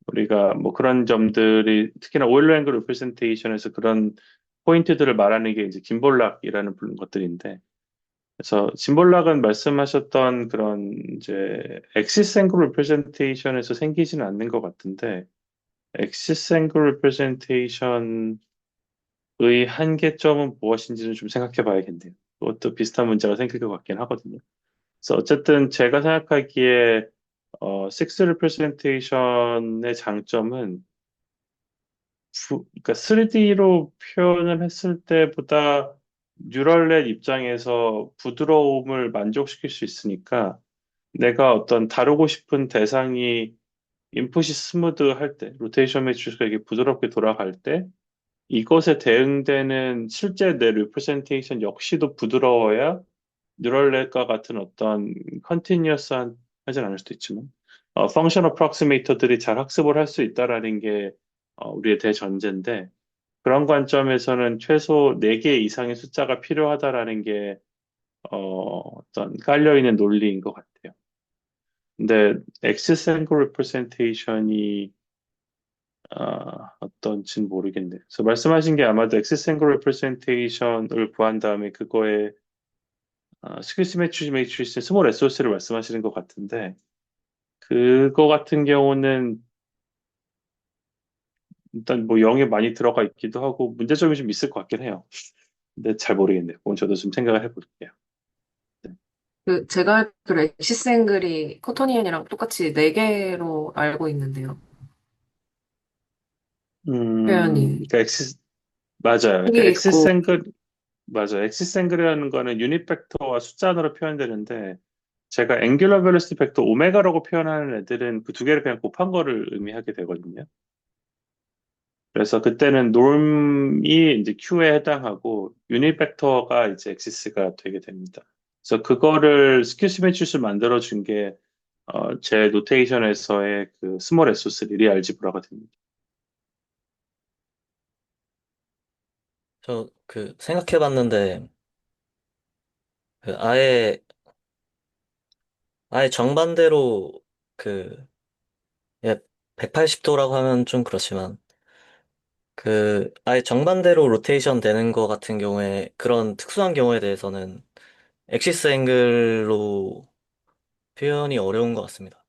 우리가 뭐 그런 점들이 특히나 오일러 앵글 리프레젠테이션에서 그런 포인트들을 말하는 게 이제 김볼락이라는 것들인데 그래서 짐볼락은 말씀하셨던 그런 이제 엑시스 앵글 리프레젠테이션에서 생기지는 않는 것 같은데 엑시스 앵글 리프레젠테이션의 한계점은 무엇인지는 좀 생각해 봐야겠네요. 그것도 비슷한 문제가 생길 것 같긴 하거든요. 그래서 어쨌든 제가 생각하기에 6 representation의 장점은 그러니까 3D로 표현을 했을 때보다 뉴럴넷 입장에서 부드러움을 만족시킬 수 있으니까 내가 어떤 다루고 싶은 대상이 인풋이 스무드할 때, 로테이션 매트리스가 이게 부드럽게 돌아갈 때 이것에 대응되는 실제 내 리프레젠테이션 역시도 부드러워야 뉴럴넷과 같은 어떤 컨티뉴어스한 하진 않을 수도 있지만 펑션 어프록시메이터들이 잘 학습을 할 수 있다라는 게 우리의 대전제인데 그런 관점에서는 최소 4개 이상의 숫자가 필요하다라는 게 어떤 깔려있는 논리인 것 같아요. 근데 엑시스 앵글 레프레젠테이션이 어떤지는 모르겠네요. 그래서 말씀하신 게 아마도 엑시스 앵글 레프레젠테이션을 구한 다음에 그거에 스큐 시메트리 매트리스 스몰 SOS를 말씀하시는 것 같은데 그거 같은 경우는 일단 뭐 0이 많이 들어가 있기도 하고 문제점이 좀 있을 것 같긴 해요. 근데 잘 모르겠네요. 그건 저도 좀 생각을 해볼게요. 네. 제가 알기로 엑시스앵글이 코토니언이랑 똑같이 4개로 알고 있는데요. 표현이. 그러니까 맞아요. 그러니까 크기 있고, 맞아요. 엑시스 앵글이라는 거는 유닛 벡터와 숫자로 표현되는데 제가 앵귤러 벨로시티 벡터 오메가라고 표현하는 애들은 그 두 개를 그냥 곱한 거를 의미하게 되거든요. 그래서 그때는 norm이 이제 Q에 해당하고 유닛 벡터가 이제 엑시스가 되게 됩니다. 그래서 그거를 스큐 시메트리를 만들어 준 게 제 노테이션에서의 그 스몰 에소스 리리 알지브라가 됩니다. 저 그 생각해봤는데 그 아예 정반대로 그 예, 180도라고 하면 좀 그렇지만 그 아예 정반대로 로테이션 되는 거 같은 경우에 그런 특수한 경우에 대해서는 엑시스 앵글로 표현이 어려운 것 같습니다.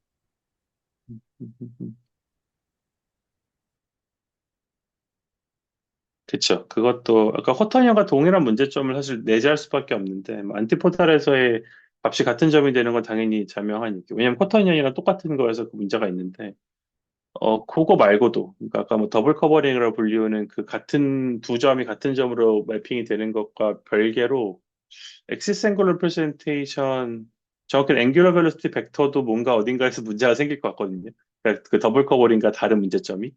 그쵸. 그것도 아까 커터니언과 동일한 문제점을 사실 내재할 수밖에 없는데 뭐 안티포탈에서의 값이 같은 점이 되는 건 당연히 자명하니까. 왜냐면 커터니언이랑 똑같은 거여서 그 문제가 있는데 그거 말고도 그러니까 아까 뭐 더블 커버링이라고 불리우는 그 같은 두 점이 같은 점으로 매핑이 되는 것과 별개로 엑시스 앵글러 프레젠테이션 정확히 앵귤러 벨로시티 벡터도 뭔가 어딘가에서 문제가 생길 것 같거든요. 그러니까 그 더블 커버링과 다른 문제점이.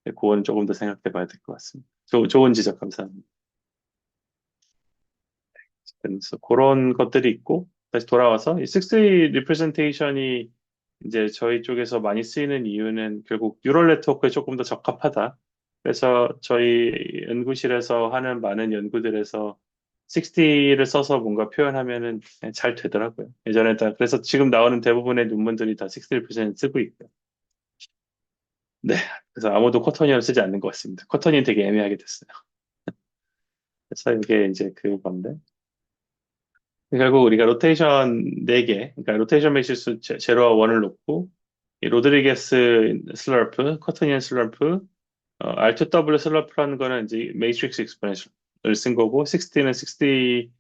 그거는 조금 더 생각해 봐야 될 것 같습니다. 좋은 지적 감사합니다. 그래서 그런 것들이 있고, 다시 돌아와서 이 6D 리프레젠테이션이 이제 저희 쪽에서 많이 쓰이는 이유는 결국 뉴럴 네트워크에 조금 더 적합하다. 그래서 저희 연구실에서 하는 많은 연구들에서 6D를 써서 뭔가 표현하면은 잘 되더라고요. 예전에 그래서 지금 나오는 대부분의 논문들이 다 6D 리프레젠 쓰고 있고요. 네. 그래서 아무도 코터니언을 쓰지 않는 것 같습니다. 코터니언 되게 애매하게 됐어요. 그래서 이게 이제 그건데. 결국 우리가 로테이션 4개, 그러니까 로테이션 매시스 제로와 1을 놓고, 이 로드리게스 슬러프, 커트니안 슬러프, R2W 슬러프라는 거는 이제 매트릭스 익스포넨셜을 쓴 거고, 60는 60,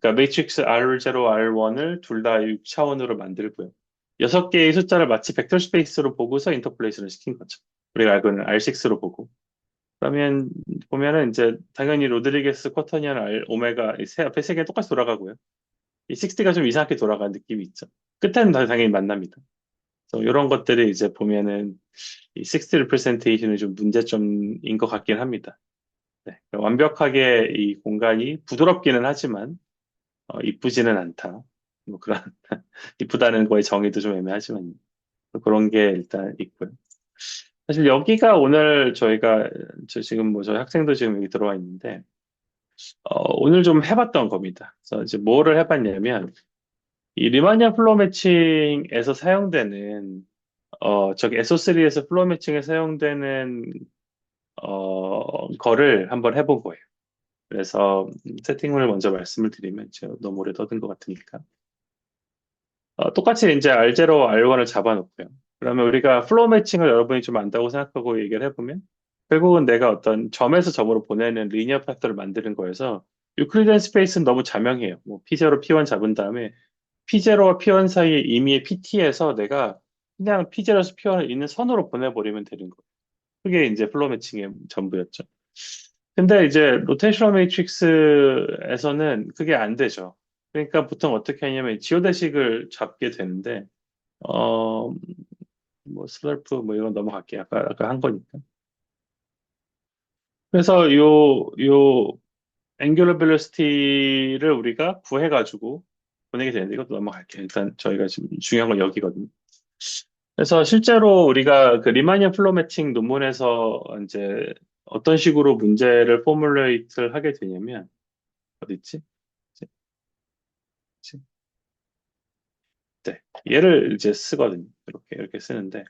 그러니까 매트릭스 R0, R1을 둘 다 6차원으로 만들고요. 6개의 숫자를 마치 벡터 스페이스로 보고서 인터폴레이션을 시킨 거죠. 우리가 알고 있는 R6로 보고. 그러면 보면은 이제 당연히 로드리게스, 쿼터니안, R, 오메가 앞에 세 개 똑같이 돌아가고요. 이 60가 좀 이상하게 돌아가는 느낌이 있죠. 끝에는 당연히 만납니다. 그래서 이런 것들이 이제 보면은 이 60 representation은 좀 문제점인 것 같긴 합니다. 네, 완벽하게 이 공간이 부드럽기는 하지만 이쁘지는 않다. 뭐 그런 이쁘다는 거의 정의도 좀 애매하지만 그런 게 일단 있고요. 사실 여기가 오늘 지금 뭐 저희 학생도 지금 여기 들어와 있는데 오늘 좀 해봤던 겁니다. 그래서 이제 뭐를 해봤냐면 이 리마니아 플로우 매칭에서 사용되는 저기 SO3에서 플로우 매칭에 사용되는 거를 한번 해본 거예요. 그래서 세팅을 먼저 말씀을 드리면 제가 너무 오래 떠든 것 같으니까 똑같이 이제 R0, R1을 잡아놓고요. 그러면 우리가 플로우 매칭을 여러분이 좀 안다고 생각하고 얘기를 해보면 결국은 내가 어떤 점에서 점으로 보내는 리니어 파스를 만드는 거여서 유클리디안 스페이스는 너무 자명해요. 뭐 P0, P1 잡은 다음에 P0와 P1 사이에 임의의 PT에서 내가 그냥 P0에서 P1을 있는 선으로 보내버리면 되는 거예요. 그게 이제 플로우 매칭의 전부였죠. 근데 이제 로테이셔널 매트릭스에서는 그게 안 되죠. 그러니까 보통 어떻게 하냐면 지오데식을 잡게 되는데 어, 뭐 슬러프 뭐 이건 넘어갈게요. 아까 한 거니까. 그래서 요 앵귤러 벨로시티를 우리가 구해가지고 보내게 되는데 이것도 넘어갈게요. 일단 저희가 지금 중요한 건 여기거든요. 그래서 실제로 우리가 그 리마니아 플로 매칭 논문에서 이제 어떤 식으로 문제를 포뮬레이트를 하게 되냐면 어디 있지? 네. 얘를 이제 쓰거든요. 이렇게 쓰는데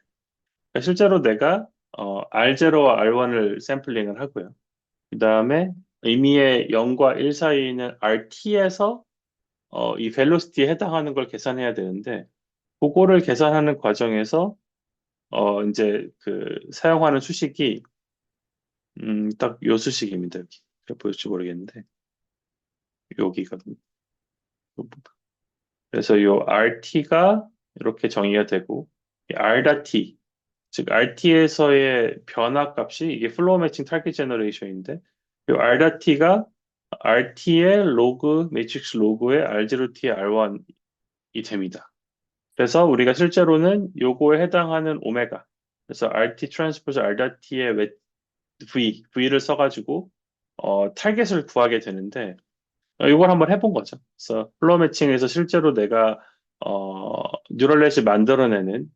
실제로 내가 R0와 R1을 샘플링을 하고요. 그 다음에 의미의 0과 1 사이에 있는 RT에서 이 벨로시티에 해당하는 걸 계산해야 되는데 그거를 계산하는 과정에서 이제 그 사용하는 수식이 딱 요 수식입니다. 여기 보일지 모르겠는데 여기거든요. 요 부분. 그래서 요 RT가 이렇게 정의가 되고 이 R.T 즉 RT에서의 변화 값이 이게 플로우 매칭 타겟 제너레이션인데 이 R.T가 RT의 로그 매트릭스 로그의 R0T의 R1이 됩니다. 그래서 우리가 실제로는 요거에 해당하는 오메가 그래서 RT 트랜스포즈 R.T의 V를 써가지고 타겟을 구하게 되는데 이걸 한번 해본 거죠. 그래서 플로우 매칭에서 실제로 내가 뉴럴넷이 만들어내는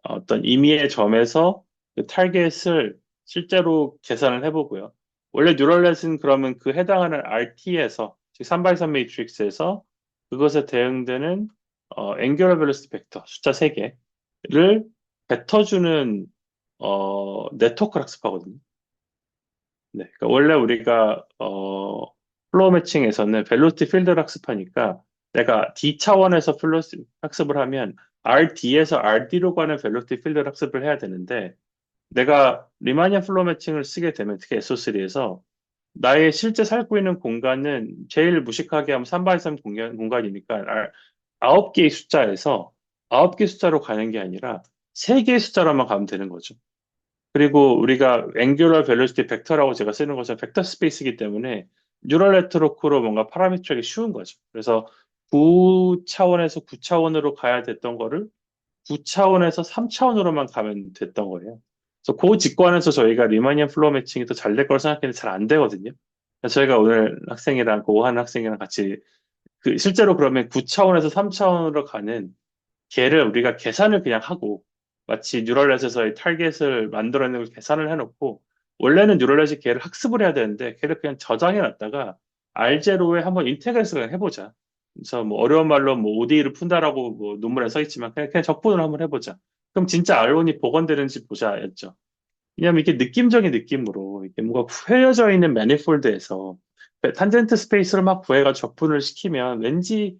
어떤 임의의 점에서 그 타겟을 실제로 계산을 해보고요. 원래 뉴럴넷은 그러면 그 해당하는 RT에서 즉 3x3 매트릭스에서 그것에 대응되는 앵귤러 벨로시티 벡터 숫자 3개를 뱉어주는 네트워크 학습하거든요. 네, 그러니까 원래 우리가 플로우 매칭에서는 벨로시티 필드를 학습하니까 내가 D 차원에서 플로시 학습을 하면 RD에서 RD로 가는 벨로시티 필드를 학습을 해야 되는데 내가 리마니안 플로우 매칭을 쓰게 되면 특히 SO3에서 나의 실제 살고 있는 공간은 제일 무식하게 하면 3x3 공간이니까 9개의 숫자에서 9개 숫자로 가는 게 아니라 3개의 숫자로만 가면 되는 거죠. 그리고 우리가 앵귤러 벨로시티 벡터라고 제가 쓰는 것은 벡터 스페이스이기 때문에 뉴럴 네트워크로 뭔가 파라미터하기 쉬운 거죠. 그래서 9차원에서 9차원으로 가야 됐던 거를 9차원에서 3차원으로만 가면 됐던 거예요. 그래서 그 직관에서 저희가 리마니안 플로우 매칭이 더 잘 될 걸 생각했는데 잘 안 되거든요. 그래서 저희가 오늘 학생이랑 그 오한 학생이랑 같이 실제로 그러면 9차원에서 3차원으로 가는 걔를 우리가 계산을 그냥 하고 마치 뉴럴넷에서의 타겟을 만들어내는 걸 계산을 해놓고 원래는 뉴럴넷이 걔를 학습을 해야 되는데 걔를 그냥 저장해 놨다가 R0에 한번 인테그레이션 그냥 해보자. 그래서 뭐 어려운 말로 뭐 ODE를 푼다라고 뭐 논문에 써 있지만 그냥 적분을 한번 해보자. 그럼 진짜 R1이 복원되는지 보자였죠. 왜냐면 이게 느낌적인 느낌으로 이게 뭔가 구해져 있는 매니폴드에서 탄젠트 스페이스를 막 구해가지고 적분을 시키면 왠지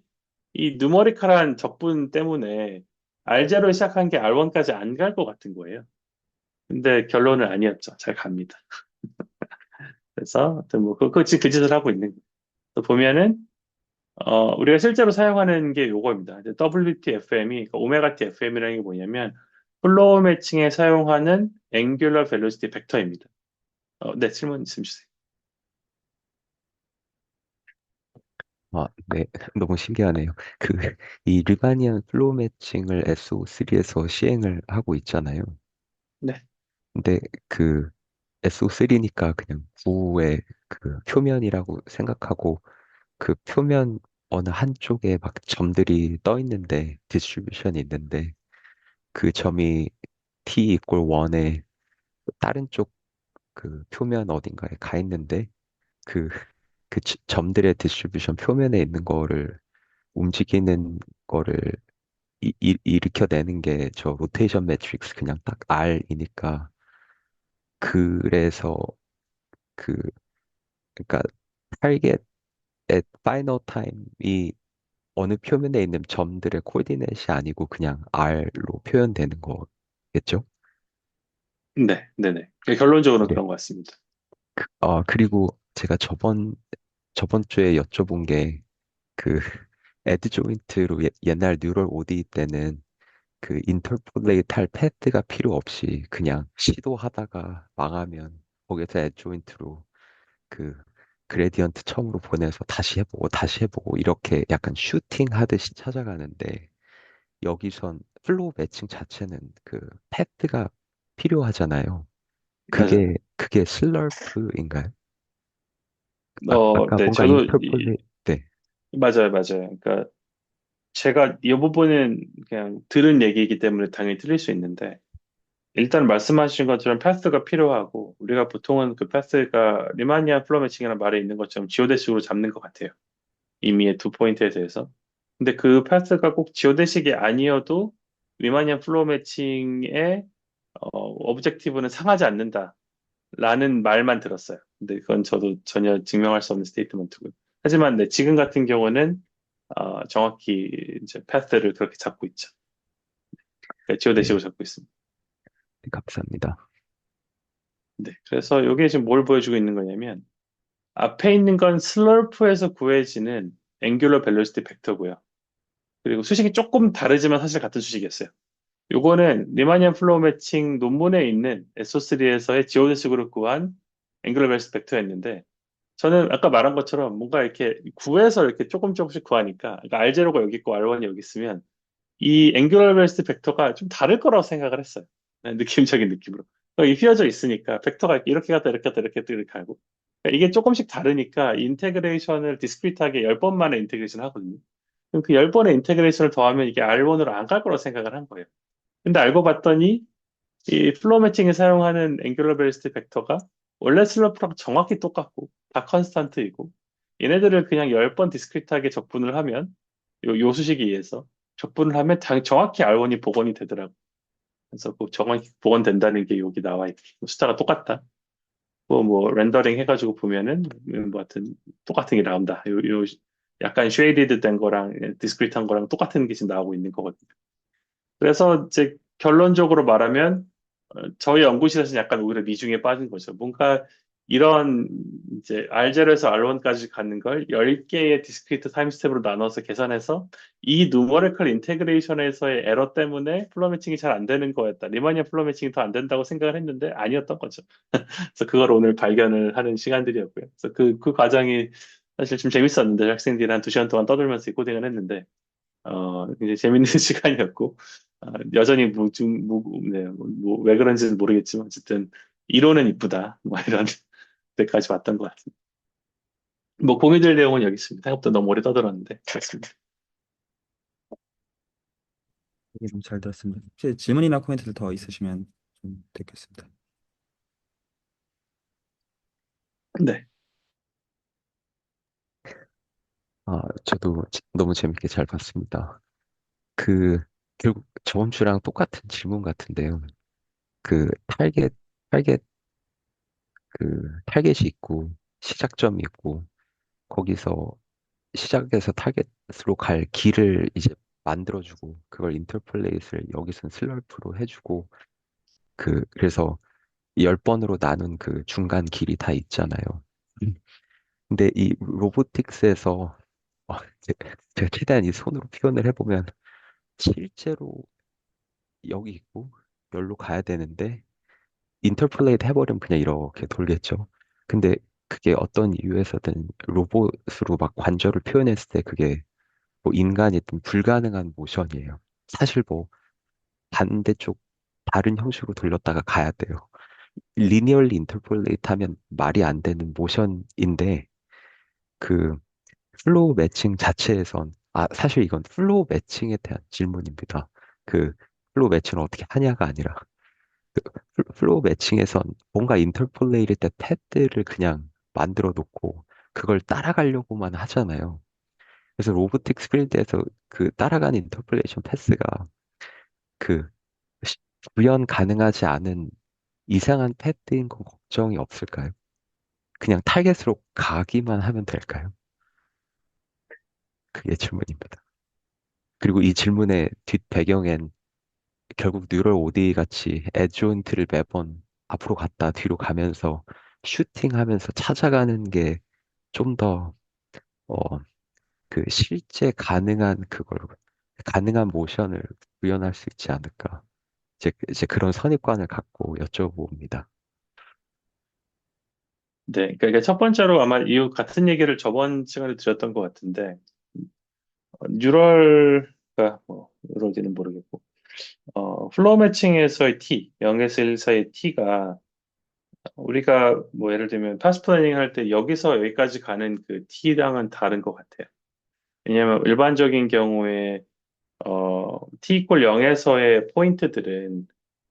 이 누머리컬한 적분 때문에 R0를 시작한 게 R1까지 안 갈 것 같은 거예요. 근데 결론은 아니었죠. 잘 갑니다. 그래서 하여튼 뭐 지금 그 짓을 하고 있는 거예요. 또 보면은 우리가 실제로 사용하는 게 요거입니다. WTFM이 오메가 TFM이라는 게 뭐냐면 플로우 매칭에 사용하는 앵귤러 벨로시티 벡터입니다. 네, 질문 있으면 주세요. 아, 네. 너무 신기하네요. 이 리바니안 플로우 매칭을 SO3에서 시행을 하고 있잖아요. 네, 근데 그 SO3니까 그냥 구의 그 표면이라고 생각하고 그 표면 어느 한쪽에 막 점들이 떠 있는데 디스트리뷰션이 있는데 그 점이 t 이꼴 1에 다른 쪽 그 표면 어딘가에 가 있는데 그 점들의 디스트리뷰션 표면에 있는 거를 움직이는 거를 일으켜내는 게 저 로테이션 매트릭스 그냥 딱 R이니까 그래서 그 그러니까 타겟 at final time이 어느 표면에 있는 점들의 코디네이트이 아니고 그냥 R로 표현되는 거겠죠? 네, 네, 네. 결론적으로는 네. 그런 것 같습니다. 그리고 제가 저번 주에 여쭤본 게 그 애드 조인트로 옛날 뉴럴 ODE 때는 그 인터폴레이트 할 패드가 필요 없이 그냥 시도하다가 망하면 거기서 애드 조인트로 그 그레디언트 처음으로 보내서 다시 해보고 이렇게 약간 슈팅 하듯이 찾아가는데 여기선 플로우 매칭 자체는 그 패드가 필요하잖아요. 맞아요. 그게 슬러프인가요? 아까 네, 뭔가 네. 맞아요, 맞아요. 그러니까 제가 이 부분은 그냥 들은 얘기이기 때문에 당연히 틀릴 수 있는데, 일단 말씀하신 것처럼 패스가 필요하고, 우리가 보통은 그 패스가 리마니아 플로우 매칭이라는 말에 있는 것처럼 지오데식으로 잡는 것 같아요. 이미의 두 포인트에 대해서. 근데 그 패스가 꼭 지오데식이 아니어도 리마니안 플로우 매칭의 오브젝티브는 상하지 않는다라는 말만 들었어요. 근데 그건 저도 전혀 증명할 수 없는 스테이트먼트고요. 하지만 네, 지금 같은 경우는 정확히 이제 패스를 그렇게 잡고 있죠. 그러니까 네, 지오데식으로 잡고 있습니다. 네, 감사합니다. 네, 그래서 이게 지금 뭘 보여주고 있는 거냐면 앞에 있는 건 슬러프에서 구해지는 앵귤러 벨로시티 벡터고요. 그리고 수식이 조금 다르지만 사실 같은 수식이었어요. 요거는 리마니안 플로우 매칭 논문에 있는 SO3에서의 지오데식으로 구한 앵귤러 벨로시티 벡터였는데 저는 아까 말한 것처럼 뭔가 이렇게 구해서 이렇게 조금 조금씩 구하니까 그러니까 R0가 여기 있고 R1이 여기 있으면 이 앵귤러 벨로시티 벡터가 좀 다를 거라고 생각을 했어요. 네, 느낌적인 느낌으로. 이 휘어져 있으니까 벡터가 이렇게 갔다 이렇게 갔다 이렇게 갔다 이렇게 하고 그러니까 이게 조금씩 다르니까 인테그레이션을 디스크리트하게 10번 만에 인테그레이션 하거든요. 그럼 그 10번의 인테그레이션을 더하면 이게 R1으로 안 갈 거라고 생각을 한 거예요. 근데 알고 봤더니 이 플로우 매칭에 사용하는 앵귤러 벨로시티 벡터가 원래 슬로프랑 정확히 똑같고 다 컨스탄트이고 얘네들을 그냥 10번 디스크리트하게 적분을 하면 요 수식에 의해서 적분을 하면 정확히 R1이 복원이 되더라고. 그래서 그 정확히 복원된다는 게 여기 나와 있고 숫자가 똑같다. 뭐 렌더링 해가지고 보면은 뭐 하여튼 똑같은 게 나온다. 요 약간 쉐이디드 된 거랑 디스크리트한 거랑 똑같은 게 지금 나오고 있는 거거든요. 그래서 이제 결론적으로 말하면 저희 연구실에서는 약간 오히려 미중에 빠진 거죠. 뭔가 이런 이제 R0에서 R1까지 가는 걸 10개의 디스크리트 타임 스텝으로 나눠서 계산해서 이 누머리컬 인테그레이션에서의 에러 때문에 플로 매칭이 잘 안 되는 거였다. 리마니아 플로 매칭이 더 안 된다고 생각을 했는데 아니었던 거죠. 그래서 그걸 오늘 발견을 하는 시간들이었고요. 그래서 그 과정이 사실 좀 재밌었는데 학생들이 한 2시간 동안 떠들면서 이 코딩을 했는데 굉장히 재밌는 시간이었고, 여전히 네, 왜 그런지는 모르겠지만, 어쨌든, 이론은 이쁘다. 뭐 이런 데까지 왔던 것 같습니다. 뭐, 공유될 내용은 여기 있습니다. 생각보다 너무 오래 떠들었는데, 그렇습니다. 되게 좀 잘 들었습니다. 혹시 질문이나 코멘트들 더 있으시면 좀 듣겠습니다. 네. 저도 너무 재밌게 잘 봤습니다. 그, 결국 저번 주랑 똑같은 질문 같은데요. 그, 타겟이 있고, 시작점이 있고, 거기서 시작에서 타겟으로 갈 길을 이제 만들어주고, 그걸 인터폴레이트를 여기선 슬럴프로 해주고, 그래서 10번으로 나눈 그 중간 길이 다 있잖아요. 음. 근데 이 로보틱스에서 어, 제- 제가 최대한 이 손으로 표현을 해보면 실제로 여기 있고 여기로 가야 되는데 인터폴레이트 해버리면 그냥 이렇게 돌겠죠. 근데 그게 어떤 이유에서든 로봇으로 막 관절을 표현했을 때 그게 뭐 인간이든 불가능한 모션이에요. 사실 뭐 반대쪽 다른 형식으로 돌렸다가 가야 돼요. 리니얼리 인터폴레이트 하면 말이 안 되는 모션인데 그 플로우 매칭 자체에선 사실 이건 플로우 매칭에 대한 질문입니다. 그 플로우 매칭을 어떻게 하냐가 아니라 플로우 매칭에선 뭔가 인터폴레이트 때 패드를 그냥 만들어 놓고 그걸 따라가려고만 하잖아요. 그래서 로보틱스 필드에서 그 따라가는 인터폴레이션 패스가 그 시- 구현 가능하지 않은 이상한 패드인 건 걱정이 없을까요? 그냥 타겟으로 가기만 하면 될까요? 그게 질문입니다. 그리고 이 질문의 뒷 배경엔 결국 뉴럴 OD 같이 에드조인트를 매번 앞으로 갔다 뒤로 가면서 슈팅하면서 찾아가는 게 좀 더, 어, 그 실제 가능한 모션을 구현할 수 있지 않을까. 이제 그런 선입관을 갖고 여쭤봅니다. 네. 그러니까 첫 번째로 아마 이 같은 얘기를 저번 시간에 드렸던 것 같은데, 뉴럴가, 뉴럴인지는 모르겠고, 플로우 매칭에서의 T, 0에서 1 사이의 T가 우리가 뭐 예를 들면 파스 플래닝 할 때 여기서 여기까지 가는 그 T랑은 다른 것 같아요. 왜냐하면 일반적인 경우에 T 이퀄 0에서의 포인트들은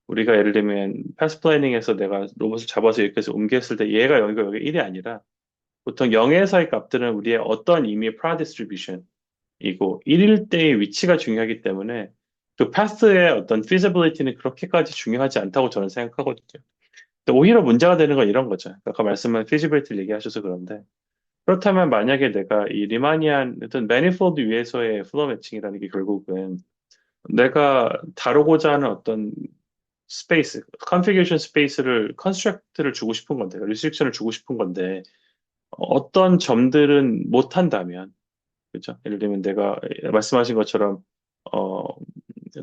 우리가 예를 들면 파스 플래닝에서 내가 로봇을 잡아서 이렇게 해서 옮겼을 때 얘가 여기가 여기 1이 아니라 보통 0에서의 값들은 우리의 어떤 의미의 프라 디스트리뷰션 이고 1일 때의 위치가 중요하기 때문에 그 파스의 어떤 feasibility는 그렇게까지 중요하지 않다고 저는 생각하거든요. 근데 오히려 문제가 되는 건 이런 거죠. 아까 말씀한 feasibility를 얘기하셔서 그런데 그렇다면 만약에 내가 이 리마니안 어떤 매니폴드 위에서의 플로우 매칭이라는 게 결국은 내가 다루고자 하는 어떤 스페이스, 컨피규레이션 스페이스를 컨스트럭트를 주고 싶은 건데, 리스트릭션을 주고 싶은 건데 어떤 점들은 못 한다면, 그죠? 예를 들면 내가 말씀하신 것처럼 어,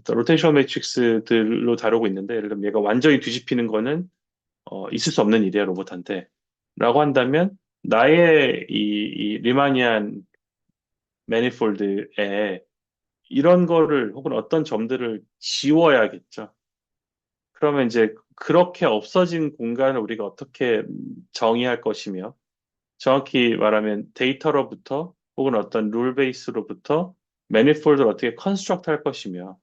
로테이션 매트릭스들로 다루고 있는데, 예를 들면 얘가 완전히 뒤집히는 거는 있을 수 없는 일이야 로봇한테. 라고 한다면 나의 이 리마니안 매니폴드에 이런 거를 혹은 어떤 점들을 지워야겠죠. 그러면 이제 그렇게 없어진 공간을 우리가 어떻게 정의할 것이며, 정확히 말하면 데이터로부터 혹은 어떤 룰 베이스로부터 매니폴드를 어떻게 컨스트럭트 할 것이며,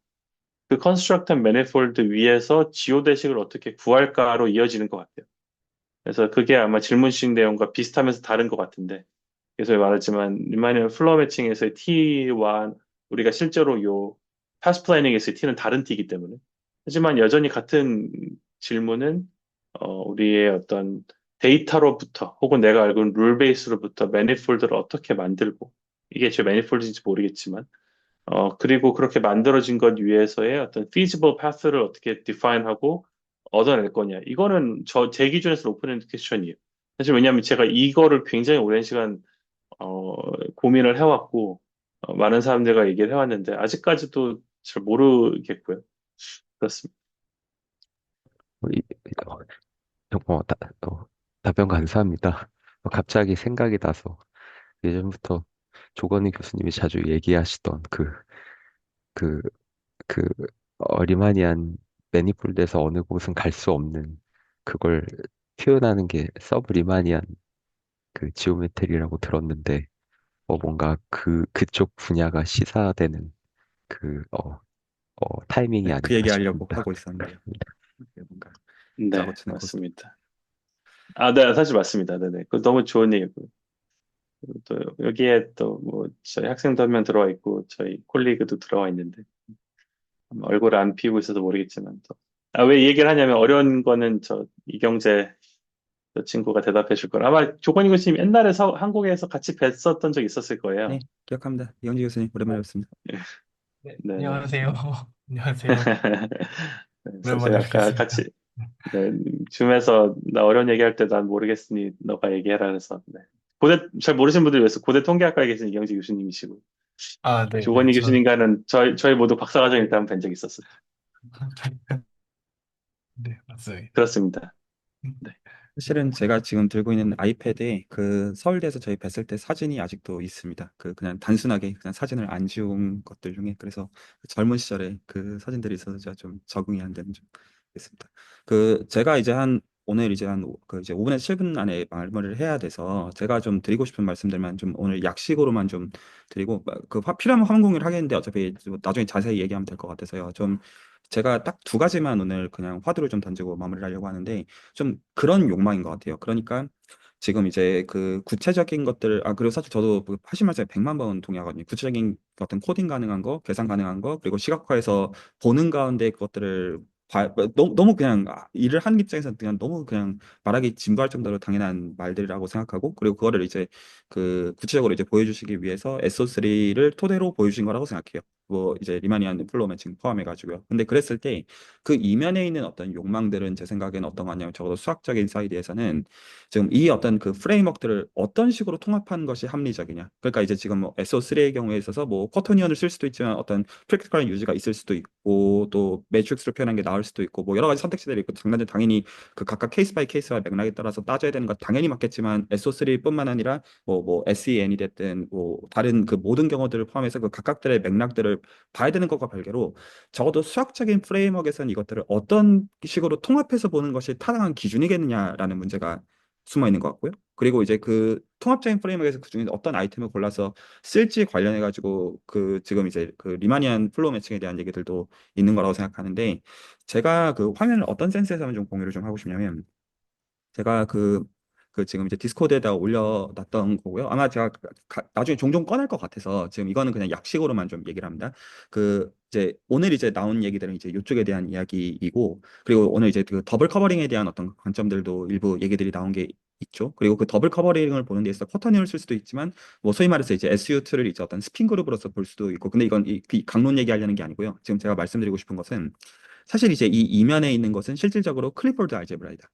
그 컨스트럭트 매니폴드 위에서 지오 대식을 어떻게 구할까로 이어지는 것 같아요. 그래서 그게 아마 질문식 내용과 비슷하면서 다른 것 같은데, 그래서 말했지만 리마니언 플로어 매칭에서의 T와 우리가 실제로 요 파스 플래닝에서의 T는 다른 T이기 때문에, 하지만 여전히 같은 질문은 우리의 어떤 데이터로부터 혹은 내가 알고 있는 룰 베이스로부터 매니폴드를 어떻게 만들고, 이게 제 매니폴드인지 모르겠지만 그리고 그렇게 만들어진 것 위에서의 어떤 feasible path를 어떻게 define하고 얻어낼 거냐. 이거는 제 기준에서 오픈엔드 퀘스천이에요. 사실 왜냐하면 제가 이거를 굉장히 오랜 시간 고민을 해왔고, 많은 사람들과 얘기를 해왔는데, 아직까지도 잘 모르겠고요. 그렇습니다. 어, 이- 어, 다, 답변 감사합니다. 갑자기 생각이 나서 예전부터 조건희 교수님이 자주 얘기하시던 그, 그, 리마니안 매니폴드에서 어느 곳은 갈 수 없는 그걸 표현하는 게 서브 리마니안 그 지오메트리라고 들었는데, 뭔가 그쪽 분야가 시사되는 그, 타이밍이 네, 그 아닌가 얘기하려고 싶습니다. 하고 있었는데요. 이게 뭔가 짜고 네, 치는 코스. 맞습니다. 아, 네, 사실 맞습니다. 네네. 그 너무 좋은 얘기고. 그리고 또 여기에 또 뭐 저희 학생도 한 명 들어와 있고 저희 콜리그도 들어와 있는데 얼굴을 안 피우고 있어서 모르겠지만 또. 아, 왜 이 얘기를 하냐면 어려운 거는 저 이경재 저 친구가 대답해 줄 거라. 아마 조건희 교수님 옛날에 한국에서 같이 뵀었던 적 있었을 거예요. 네, 기억합니다. 이영지 교수님 오랜만에 뵙습니다. 네, 네네. 안녕하세요. 안녕하세요. 그래서 오랜만에 제가 아까 뵙겠습니다. 같이 네, 줌에서 나 어려운 얘기할 때 난 모르겠으니 너가 얘기해라 그래서 네. 고대 잘 모르시는 분들 위해서 고대 통계학과에 계신 이경지 교수님이시고 아, 네, 네, 조건희 교수님과는 저희 모두 박사과정 일단 뵌 적이 있었어요. 네, 맞습니다. 그렇습니다. 네. 사실은 제가 지금 들고 있는 아이패드에 그 서울대에서 저희 뵀을 때 사진이 아직도 있습니다. 그 그냥 단순하게 그냥 사진을 안 지운 것들 중에 그래서 그 젊은 시절에 그 사진들이 있어서 제가 좀 적응이 안 되는 좀 있습니다. 그 제가 이제 한 오늘 이제 한 그 이제 5분에서 7분 안에 말씀을 해야 돼서 제가 좀 드리고 싶은 말씀들만 좀 오늘 약식으로만 좀 드리고 필요하면 화면 공유를 하겠는데 어차피 좀 나중에 자세히 얘기하면 될 것 같아서요. 좀 제가 딱 두 가지만 오늘 그냥 화두를 좀 던지고 마무리를 하려고 하는데 좀 그런 욕망인 것 같아요. 그러니까 지금 이제 그 구체적인 것들, 그리고 사실 저도 그 하신 말씀에 100만 번 동의하거든요. 구체적인 어떤 코딩 가능한 거, 계산 가능한 거, 그리고 시각화해서 보는 가운데 그것들을 너무 그냥 일을 하는 입장에서 그냥 너무 그냥 말하기 진부할 정도로 당연한 말들이라고 생각하고, 그리고 그거를 이제 그 구체적으로 이제 보여주시기 위해서 SO3를 토대로 보여주신 거라고 생각해요. 뭐 이제 리마니안 플로우 매칭 포함해가지고요. 근데 그랬을 때 그 이면에 있는 어떤 욕망들은 제 생각에는 어떤 거냐면 적어도 수학적인 사이드에서는 지금 이 어떤 그 프레임워크들을 어떤 식으로 통합하는 것이 합리적이냐. 그러니까 이제 지금 뭐 SO3의 경우에 있어서 뭐 쿼터니언을 쓸 수도 있지만 어떤 프랙티컬한 유지가 있을 수도 있고 또 매트릭스로 표현한 게 나을 수도 있고 뭐 여러 가지 선택지들이 있고 장단점 당연히 그 각각 케이스 바이 케이스와 맥락에 따라서 따져야 되는 것 당연히 맞겠지만 SO3뿐만 아니라 뭐 SEN이 됐든 뭐 다른 그 모든 경우들을 포함해서 그 각각들의 맥락들을 봐야 되는 것과 별개로 적어도 수학적인 프레임워크에서는 이것들을 어떤 식으로 통합해서 보는 것이 타당한 기준이겠느냐라는 문제가 숨어 있는 것 같고요. 그리고 이제 그 통합적인 프레임워크에서 그 중에 어떤 아이템을 골라서 쓸지 관련해 가지고 그 지금 이제 그 리마니안 플로우 매칭에 대한 얘기들도 있는 거라고 생각하는데 제가 그 화면을 어떤 센스에서 좀 공유를 좀 하고 싶냐면 제가 그 지금 이제 디스코드에다 올려놨던 거고요. 아마 제가 나중에 종종 꺼낼 것 같아서 지금 이거는 그냥 약식으로만 좀 얘기를 합니다. 그 이제 오늘 이제 나온 얘기들은 이제 이쪽에 대한 이야기이고, 그리고 오늘 이제 그 더블 커버링에 대한 어떤 관점들도 일부 얘기들이 나온 게 있죠. 그리고 그 더블 커버링을 보는 데 있어서 쿼터니를 쓸 수도 있지만, 뭐 소위 말해서 이제 SU2를 이제 어떤 스핀 그룹으로서 볼 수도 있고, 근데 이건 이 강론 얘기하려는 게 아니고요. 지금 제가 말씀드리고 싶은 것은 사실 이제 이 이면에 있는 것은 실질적으로 클리포드 알제브라이다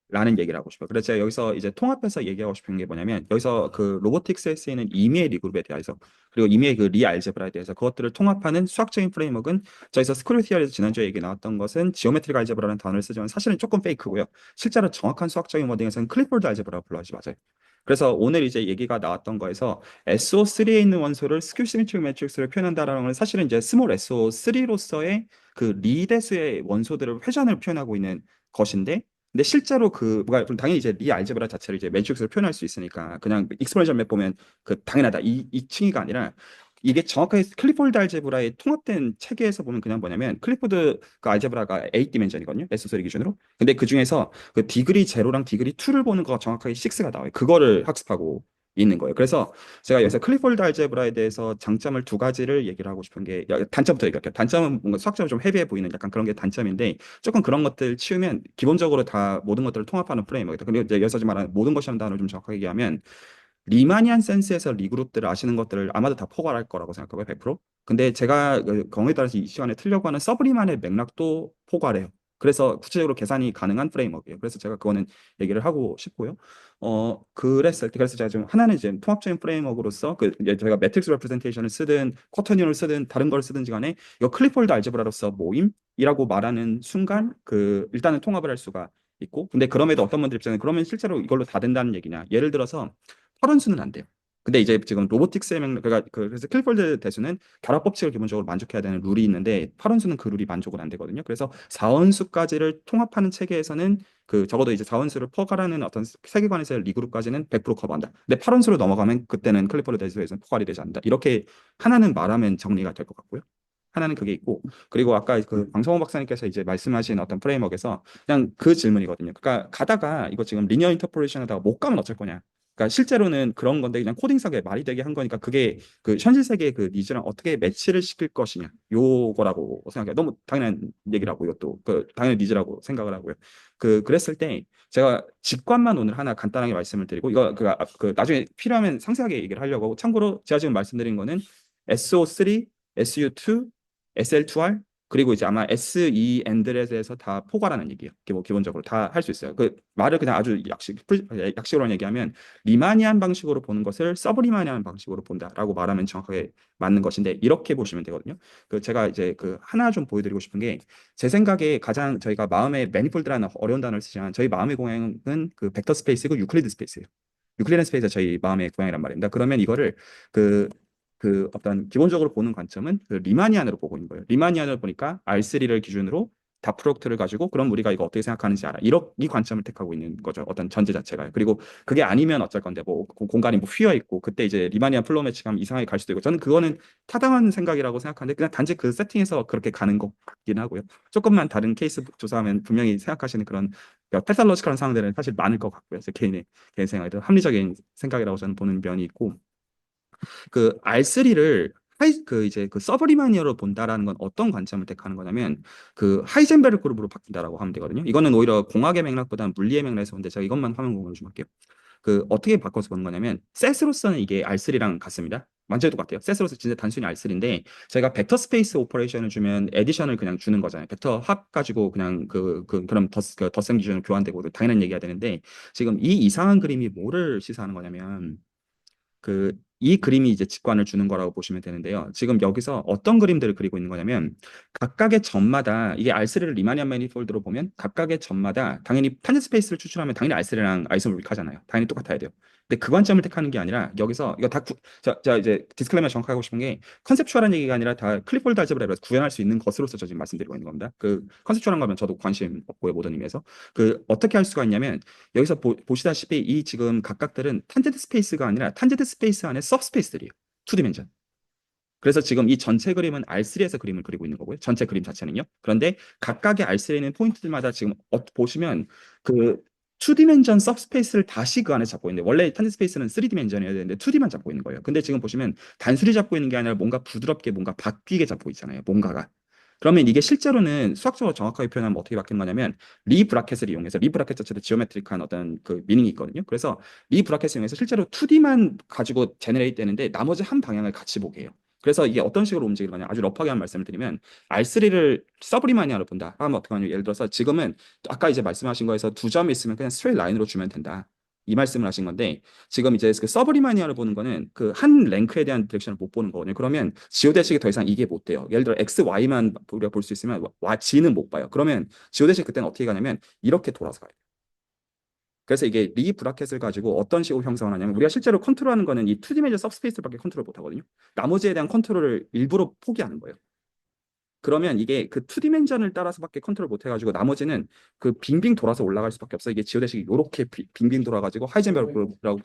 라는 얘기를 하고 싶어요. 그래서 제가 여기서 이제 통합해서 얘기하고 싶은 게 뭐냐면, 여기서 그 로보틱스에 쓰이는 이미의 리그룹에 대해서, 그리고 이미의 그 리 알제브라에 대해서 그것들을 통합하는 수학적인 프레임워크는, 저희서 스크류 티어리에서 지난주에 얘기 나왔던 것은 지오메트릭 알제브라는 단어를 쓰지만 사실은 조금 페이크고요. 실제로 정확한 수학적인 워딩에서는 클리포드 알제브라고 불러야지 맞아요. 그래서 오늘 이제 얘기가 나왔던 거에서 SO3에 있는 원소를 스큐 시메트릭 매트릭스를 표현한다라는 건 사실은 이제 스몰 SO3로서의 그 리대수의 원소들을 회전을 표현하고 있는 것인데, 근데 실제로 그 뭐가 당연히 이제 리 알제브라 자체를 이제 매트릭스로 표현할 수 있으니까 그냥 익스포넨셜 맵 보면 그 당연하다 이 층이가 아니라, 이게 정확하게 클리포드 알제브라의 통합된 체계에서 보면 그냥 뭐냐면, 클리포드 그 알제브라가 8 디멘전이거든요, S3 기준으로. 근데 그 중에서 그 디그리 제로랑 디그리 2를 보는 거가 정확하게 6가 나와요. 그거를 학습하고 있는 거예요. 그래서 제가 여기서 클리포드 알제브라에 대해서 장점을 두 가지를 얘기를 하고 싶은 게, 단점부터 얘기할게요. 단점은 뭔가 수학적으로 좀 헤비해 보이는 약간 그런 게 단점인데, 조금 그런 것들 치우면 기본적으로 다 모든 것들을 통합하는 프레임워크다. 근데 이제 여기서 말하는 모든 것이라는 단어를 좀 정확하게 얘기하면, 리마니안 센스에서 리그룹들을 아시는 것들을 아마도 다 포괄할 거라고 생각하고요, 100%. 근데 제가 그 경우에 따라서 이 시간에 틀려고 하는 서브리만의 맥락도 포괄해요. 그래서 구체적으로 계산이 가능한 프레임워크예요. 그래서 제가 그거는 얘기를 하고 싶고요. 그래서 제가 좀 하나는 이제 통합적인 프레임워크로서 그 이제 저희가 매트릭스 레프레젠테이션을 쓰든 쿼터니온을 쓰든 다른 걸 쓰든지 간에 이거 클리폴드 알제브라로서 모임이라고 말하는 순간 그 일단은 통합을 할 수가 있고, 근데 그럼에도 어떤 분들이 입장에 그러면 실제로 이걸로 다 된다는 얘기냐, 예를 들어서 펄원수는 안 돼요. 근데 이제 지금 로보틱스의 맥락, 그러니까 그래서 클리폴드 대수는 결합 법칙을 기본적으로 만족해야 되는 룰이 있는데, 펄원수는 그 룰이 만족은 안 되거든요. 그래서 4원수까지를 통합하는 체계에서는 그 적어도 이제 4원수를 포괄하는 어떤 세계관에서의 리그룹까지는 100% 커버한다. 근데 8원수로 넘어가면 그때는 클리폴드 대수에서는 포괄이 되지 않는다. 이렇게 하나는 말하면 정리가 될 것 같고요. 하나는 그게 있고, 그리고 아까 그 방성호 박사님께서 이제 말씀하신 어떤 프레임워크에서 그냥 그 질문이거든요. 그러니까 가다가 이거 지금 리니어 인터폴레이션 하다가 못 가면 어쩔 거냐. 그러니까 실제로는 그런 건데 그냥 코딩상에 말이 되게 한 거니까, 그게 그 현실 세계의 그 니즈랑 어떻게 매치를 시킬 것이냐, 요거라고 생각해요. 너무 당연한 얘기라고, 이것도 그 당연히 니즈라고 생각을 하고요. 그랬을 때 제가 직관만 오늘 하나 간단하게 말씀을 드리고, 이거 그 나중에 필요하면 상세하게 얘기를 하려고 하고, 참고로 제가 지금 말씀드린 거는 SO3, SU2, SL2R, 그리고 이제 아마 SE 엔드렛에서 다 포괄하는 얘기예요. 기본적으로 다 할 수 있어요. 그 말을 그냥 아주 약식으로 얘기하면, 리마니안 방식으로 보는 것을 서브리마니안 방식으로 본다라고 말하면 정확하게 맞는 것인데, 이렇게 보시면 되거든요. 그 제가 이제 그 하나 좀 보여드리고 싶은 게, 제 생각에 가장 저희가 마음의 매니폴드라는 어려운 단어를 쓰지만 저희 마음의 고향은 그 벡터 스페이스고 유클리드 스페이스예요. 유클리드 스페이스가 저희 마음의 고향이란 말입니다. 그러면 이거를 그 어떤 기본적으로 보는 관점은 그 리마니안으로 보고 있는 거예요. 리마니안을 보니까 R3를 기준으로 다 프로덕트를 가지고, 그럼 우리가 이거 어떻게 생각하는지 알아. 이 관점을 택하고 있는 거죠. 어떤 전제 자체가. 그리고 그게 아니면 어쩔 건데, 뭐 공간이 뭐 휘어 있고 그때 이제 리마니안 플로우 매치 가면 이상하게 갈 수도 있고, 저는 그거는 타당한 생각이라고 생각하는데, 그냥 단지 그 세팅에서 그렇게 가는 것 같긴 하고요. 조금만 다른 케이스 조사하면 분명히 생각하시는 그런 패설로지컬한 상황들은 사실 많을 것 같고요. 그래서 개인 생각에도 합리적인 생각이라고 저는 보는 면이 있고, 그 R3를 그 이제 그 서브리마니어로 본다라는 건 어떤 관점을 택하는 거냐면, 그 하이젠베르 그룹으로 바뀐다라고 하면 되거든요. 이거는 오히려 공학의 맥락보다는 물리의 맥락에서 보는데, 제가 이것만 화면 공유를 좀 할게요. 그 어떻게 바꿔서 보는 거냐면, 셋으로서는 이게 R3랑 같습니다. 완전히 똑같아요. 셋으로서 진짜 단순히 R3인데, 저희가 벡터 스페이스 오퍼레이션을 주면 에디션을 그냥 주는 거잖아요. 벡터 합 가지고 그냥 그럼 덧셈 기준으로 교환되고 당연한 얘기가 되는데, 지금 이 이상한 그림이 뭐를 시사하는 거냐면, 이 그림이 이제 직관을 주는 거라고 보시면 되는데요. 지금 여기서 어떤 그림들을 그리고 있는 거냐면, 각각의 점마다, 이게 R3를 리마니안 매니폴드로 보면 각각의 점마다 당연히 탄젠트 스페이스를 추출하면 당연히 R3랑 아이소모릭하잖아요. 당연히 똑같아야 돼요. 근데 그 관점을 택하는 게 아니라, 여기서 이거 자 이제 디스클레이머 정확하게 하고 싶은 게, 컨셉추얼한 얘기가 아니라 다 클립보드 알제브라로 구현할 수 있는 것으로서 저 지금 말씀드리고 있는 겁니다. 그 컨셉추얼한 거면 저도 관심 없고요, 모든 의미에서. 어떻게 할 수가 있냐면, 여기서 보시다시피 이 지금 각각들은 탄젠트 스페이스가 아니라 탄젠트 스페이스 안에 서브스페이스들이에요. 2디멘전. 그래서 지금 이 전체 그림은 R3에서 그림을 그리고 있는 거고요. 전체 그림 자체는요. 그런데 각각의 R3에 있는 포인트들마다 지금 보시면 그 2디멘전 서브스페이스를 다시 그 안에 잡고 있는데 원래 탄젠트 스페이스는 3디멘전이어야 되는데 2D만 잡고 있는 거예요. 근데 지금 보시면 단순히 잡고 있는 게 아니라 뭔가 부드럽게 뭔가 바뀌게 잡고 있잖아요. 뭔가가. 그러면 이게 실제로는 수학적으로 정확하게 표현하면 어떻게 바뀌는 거냐면 리 브라켓을 이용해서 리 브라켓 자체도 지오메트릭한 어떤 그 미닝이 있거든요. 그래서 리 브라켓을 이용해서 실제로 2D만 가지고 제너레이트 되는데 나머지 한 방향을 같이 보게 해요. 그래서 이게 어떤 식으로 움직이는 거냐 아주 러프하게 한 말씀을 드리면 R3를 서브리마니아로 본다 하면 어떻게 하냐 예를 들어서 지금은 아까 이제 말씀하신 거에서 두 점이 있으면 그냥 스트레이트 라인으로 주면 된다 이 말씀을 하신 건데 지금 이제 그 서브리마니아를 보는 거는 그 한 랭크에 대한 디렉션을 못 보는 거거든요. 그러면 지오대식이 더 이상 이게 못 돼요. 예를 들어 X, Y만 우리가 볼 수 있으면 G는 못 봐요. 그러면 지오대식 그때는 어떻게 가냐면 이렇게 돌아서 가요. 그래서 이게 리 브라켓을 가지고 어떤 식으로 형성을 하냐면 우리가 실제로 컨트롤하는 거는 이 2디멘전 서브스페이스밖에 컨트롤 못 하거든요. 나머지에 대한 컨트롤을 일부러 포기하는 거예요. 그러면 이게 그 2디멘전을 따라서밖에 컨트롤 못 해가지고 나머지는 그 빙빙 돌아서 올라갈 수밖에 없어. 이게 지오대식이 이렇게 빙빙 돌아가지고 하이젠베르크라고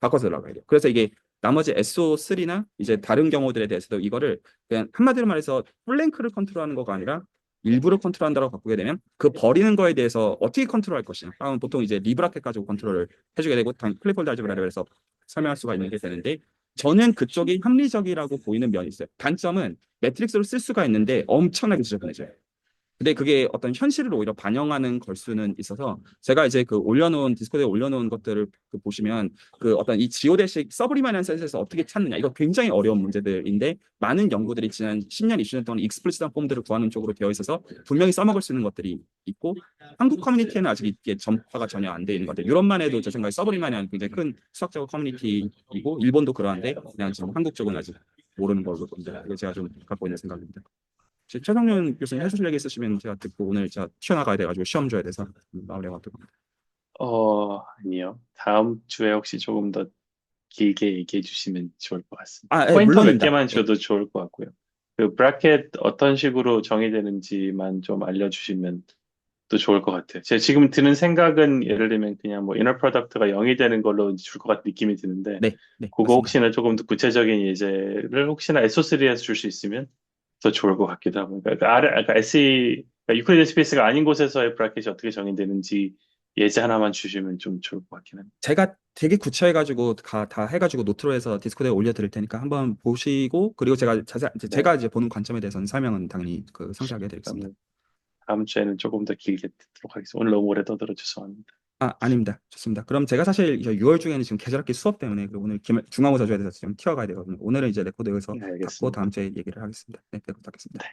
바꿔서 올라가야 돼요. 그래서 이게 나머지 SO3나 이제 다른 경우들에 대해서도 이거를 그냥 한마디로 말해서 풀랭크를 컨트롤하는 거가 아니라 일부러 컨트롤한다고 바꾸게 되면 그 버리는 거에 대해서 어떻게 컨트롤할 것이냐. 그러면 보통 이제 리브라켓 가지고 컨트롤을 해주게 되고 클리폴드 알제브라를 해서 설명할 수가 있는 게 되는데 저는 그쪽이 합리적이라고 보이는 면이 있어요. 단점은 매트릭스로 쓸 수가 있는데 엄청나게 지저분해져요. 근데 그게 어떤 현실을 오히려 반영하는 걸 수는 있어서 제가 이제 그 올려놓은 디스코드에 올려놓은 것들을 그 보시면 그 어떤 이 지오대식 서브리마니안 센스에서 어떻게 찾느냐 이거 굉장히 어려운 문제들인데 많은 연구들이 지난 10년, 20년 동안 익스플리시트한 폼들을 구하는 쪽으로 되어 있어서 분명히 써먹을 수 있는 것들이 있고 한국 커뮤니티에는 아직 이게 전파가 전혀 안 돼 있는 것 같아요. 유럽만 해도 제 생각에 서브리마니안 굉장히 큰 수학적 커뮤니티이고 일본도 그러한데 그냥 지금 한국 쪽은 아직 모르는 걸로 본다. 이게 제가 좀 갖고 있는 생각입니다. 최성윤 교수님 해주실 얘기 있으시면 제가 듣고 오늘 제가 튀어나가야 돼가지고 시험 줘야 돼서 마무리해가지고 아니요. 다음 주에 혹시 조금 더 길게 얘기해 주시면 좋을 것 같습니다. 아, 예, 포인터 몇 물론입니다. 개만 예. 줘도 좋을 것 같고요. 그 브래켓 어떤 식으로 정의되는지만 좀 알려주시면 또 좋을 것 같아요. 제가 지금 드는 생각은 예를 들면 그냥 뭐 이너 프로덕트가 0이 되는 걸로 줄 것 같은 느낌이 드는데 네, 네, 그거 맞습니다. 혹시나 조금 더 구체적인 예제를 혹시나 SO3에서 줄 수 있으면 더 좋을 것 같기도 하고 그러니까 SE 그러니까 유클리드 스페이스가 아닌 곳에서의 브래켓이 어떻게 정의되는지 예제 하나만 주시면 좀 좋을 것 같긴 합니다. 제가 되게 구체해가지고 다 해가지고 노트로 해서 디스코드에 올려드릴 테니까 한번 보시고 그리고 제가 제가 이제 보는 관점에 대해서는 설명은 당연히 그 상세하게 해드리겠습니다. 그러면 다음 주에는 조금 더 길게 듣도록 하겠습니다. 오늘 너무 오래 떠들어 죄송합니다. 아닙니다. 좋습니다. 그럼 제가 사실 6월 중에는 지금 계절학기 수업 때문에 오늘 중간고사 줘야 돼서 지금 튀어가야 되거든요. 오늘은 이제 레코드 여기서 네, 닫고 알겠습니다. 다음 주에 얘기를 하겠습니다. 네, 부탁드리겠습니다.